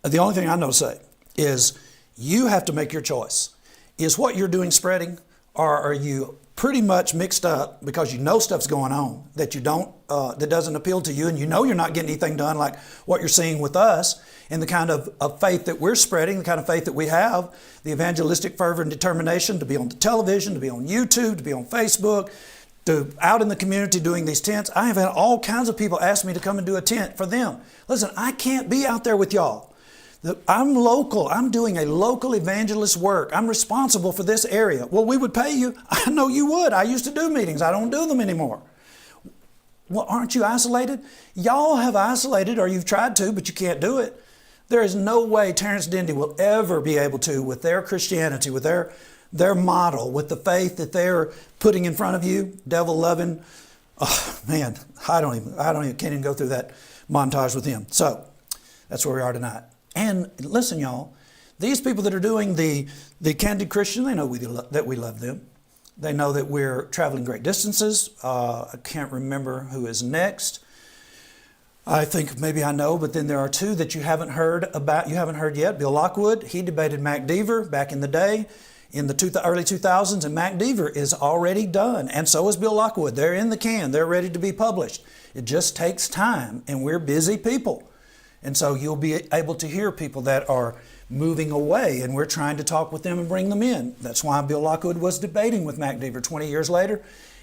the only thing I know to say is you have to make your choice. Is what you're doing spreading, or are you pretty much mixed up because you know stuff's going on that you don't, that doesn't appeal to you, and you know you're not getting anything done like what you're seeing with us and the kind of faith that we're spreading, the kind of faith that we have, the evangelistic fervor and determination to be on the television, to be on YouTube, to be on Facebook, to out in the community doing these tents. I have had all kinds of people ask me to come and do a tent for them. Listen, I can't be out there with y'all. I'm local. I'm doing a local evangelist work. I'm responsible for this area. Well, we would pay you. I know you would. I used to do meetings. I don't do them anymore. Well, aren't you isolated? Y'all have isolated, or you've tried to, but you can't do it. There is no way Terrence Dendy will ever be able to, with their Christianity, with their model, with the faith that they're putting in front of you, devil-loving. Oh, man, I can't even go through that montage with him. So that's where we are tonight. And listen, y'all, these people that are doing the candid Christian, they know that we love them. They know that we're traveling great distances. I can't remember who is next. I think maybe I know, but then there are two that you haven't heard about. You haven't heard yet. Bill Lockwood, he debated Mac Deaver back in the day, in the early 2000s, and Mac Deaver is already done, and so is Bill Lockwood. They're in the can. They're ready to be published. It just takes time, and we're busy people. And so you'll be able to hear people that are moving away, and we're trying to talk with them and bring them in. That's why Bill Lockwood was debating with Mac Deaver 20 years later.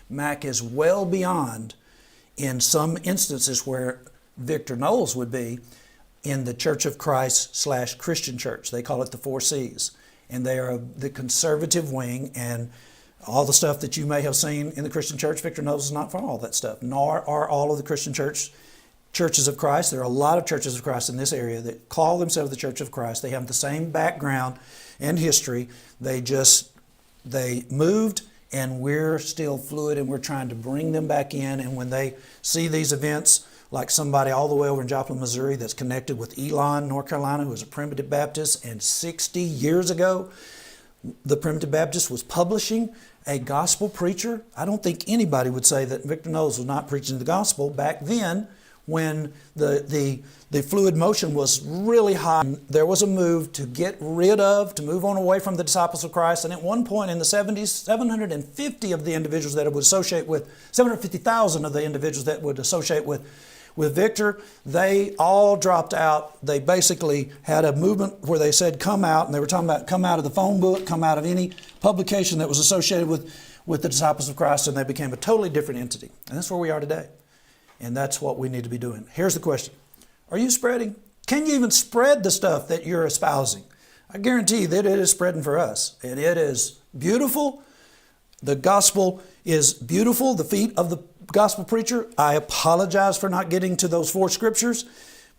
Mac is well beyond, in some instances, where Victor Knowles would be in the Church of Christ / Christian Church. They call it the 4 C's. And they are the conservative wing, and all the stuff that you may have seen in the Christian church, Victor Knowles is not for all that stuff, nor are all of the Christian churches of Christ. There are a lot of churches of Christ in this area that call themselves the Church of Christ. They have the same background and history. They moved, and we're still fluid, and we're trying to bring them back in. And when they see these events, like somebody all the way over in Joplin, Missouri, that's connected with Elon, North Carolina, who was a Primitive Baptist, and 60 years ago, the Primitive Baptist was publishing a gospel preacher. I don't think anybody would say that Victor Knowles was not preaching the gospel back then, when the fluid motion was really high. There was a move to move on away from the disciples of Christ. And at one point in the 70s, 750 of the individuals that it would associate with, 750,000 of the individuals that would associate with Victor, they all dropped out. They basically had a movement where they said, come out, and they were talking about come out of the phone book, come out of any publication that was associated with the disciples of Christ, and they became a totally different entity. And that's where we are today. And that's what we need to be doing. Here's the question. Are you spreading? Can you even spread the stuff that you're espousing? I guarantee that it is spreading for us. And it is beautiful. The gospel is beautiful. The feet of the gospel preacher. I apologize for not getting to those 4 scriptures.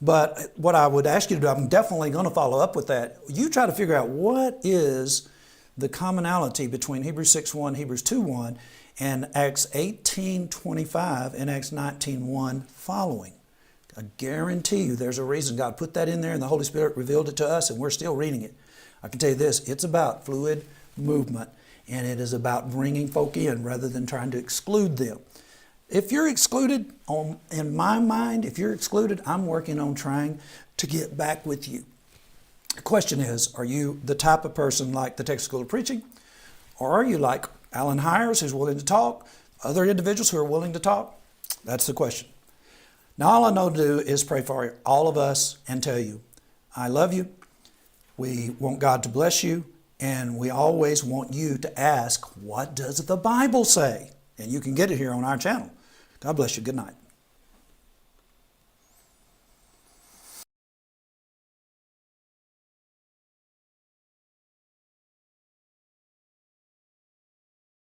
But what I would ask you to do, I'm definitely going to follow up with that. You try to figure out what is the commonality between Hebrews 6:1, Hebrews 2:1, and Acts 18:25 and Acts 19:1 following. I guarantee you there's a reason God put that in there, and the Holy Spirit revealed it to us, and we're still reading it. I can tell you this, it's about fluid movement, and it is about bringing folk in rather than trying to exclude them. If you're excluded, in my mind, if you're excluded, I'm working on trying to get back with you. The question is, are you the type of person like the Texas School of Preaching? Or are you like Alan Hires, who's willing to talk, other individuals who are willing to talk? That's the question. Now, all I know to do is pray for all of us and tell you, I love you. We want God to bless you. And we always want you to ask, what does the Bible say? And you can get it here on our channel. God bless you. Good night.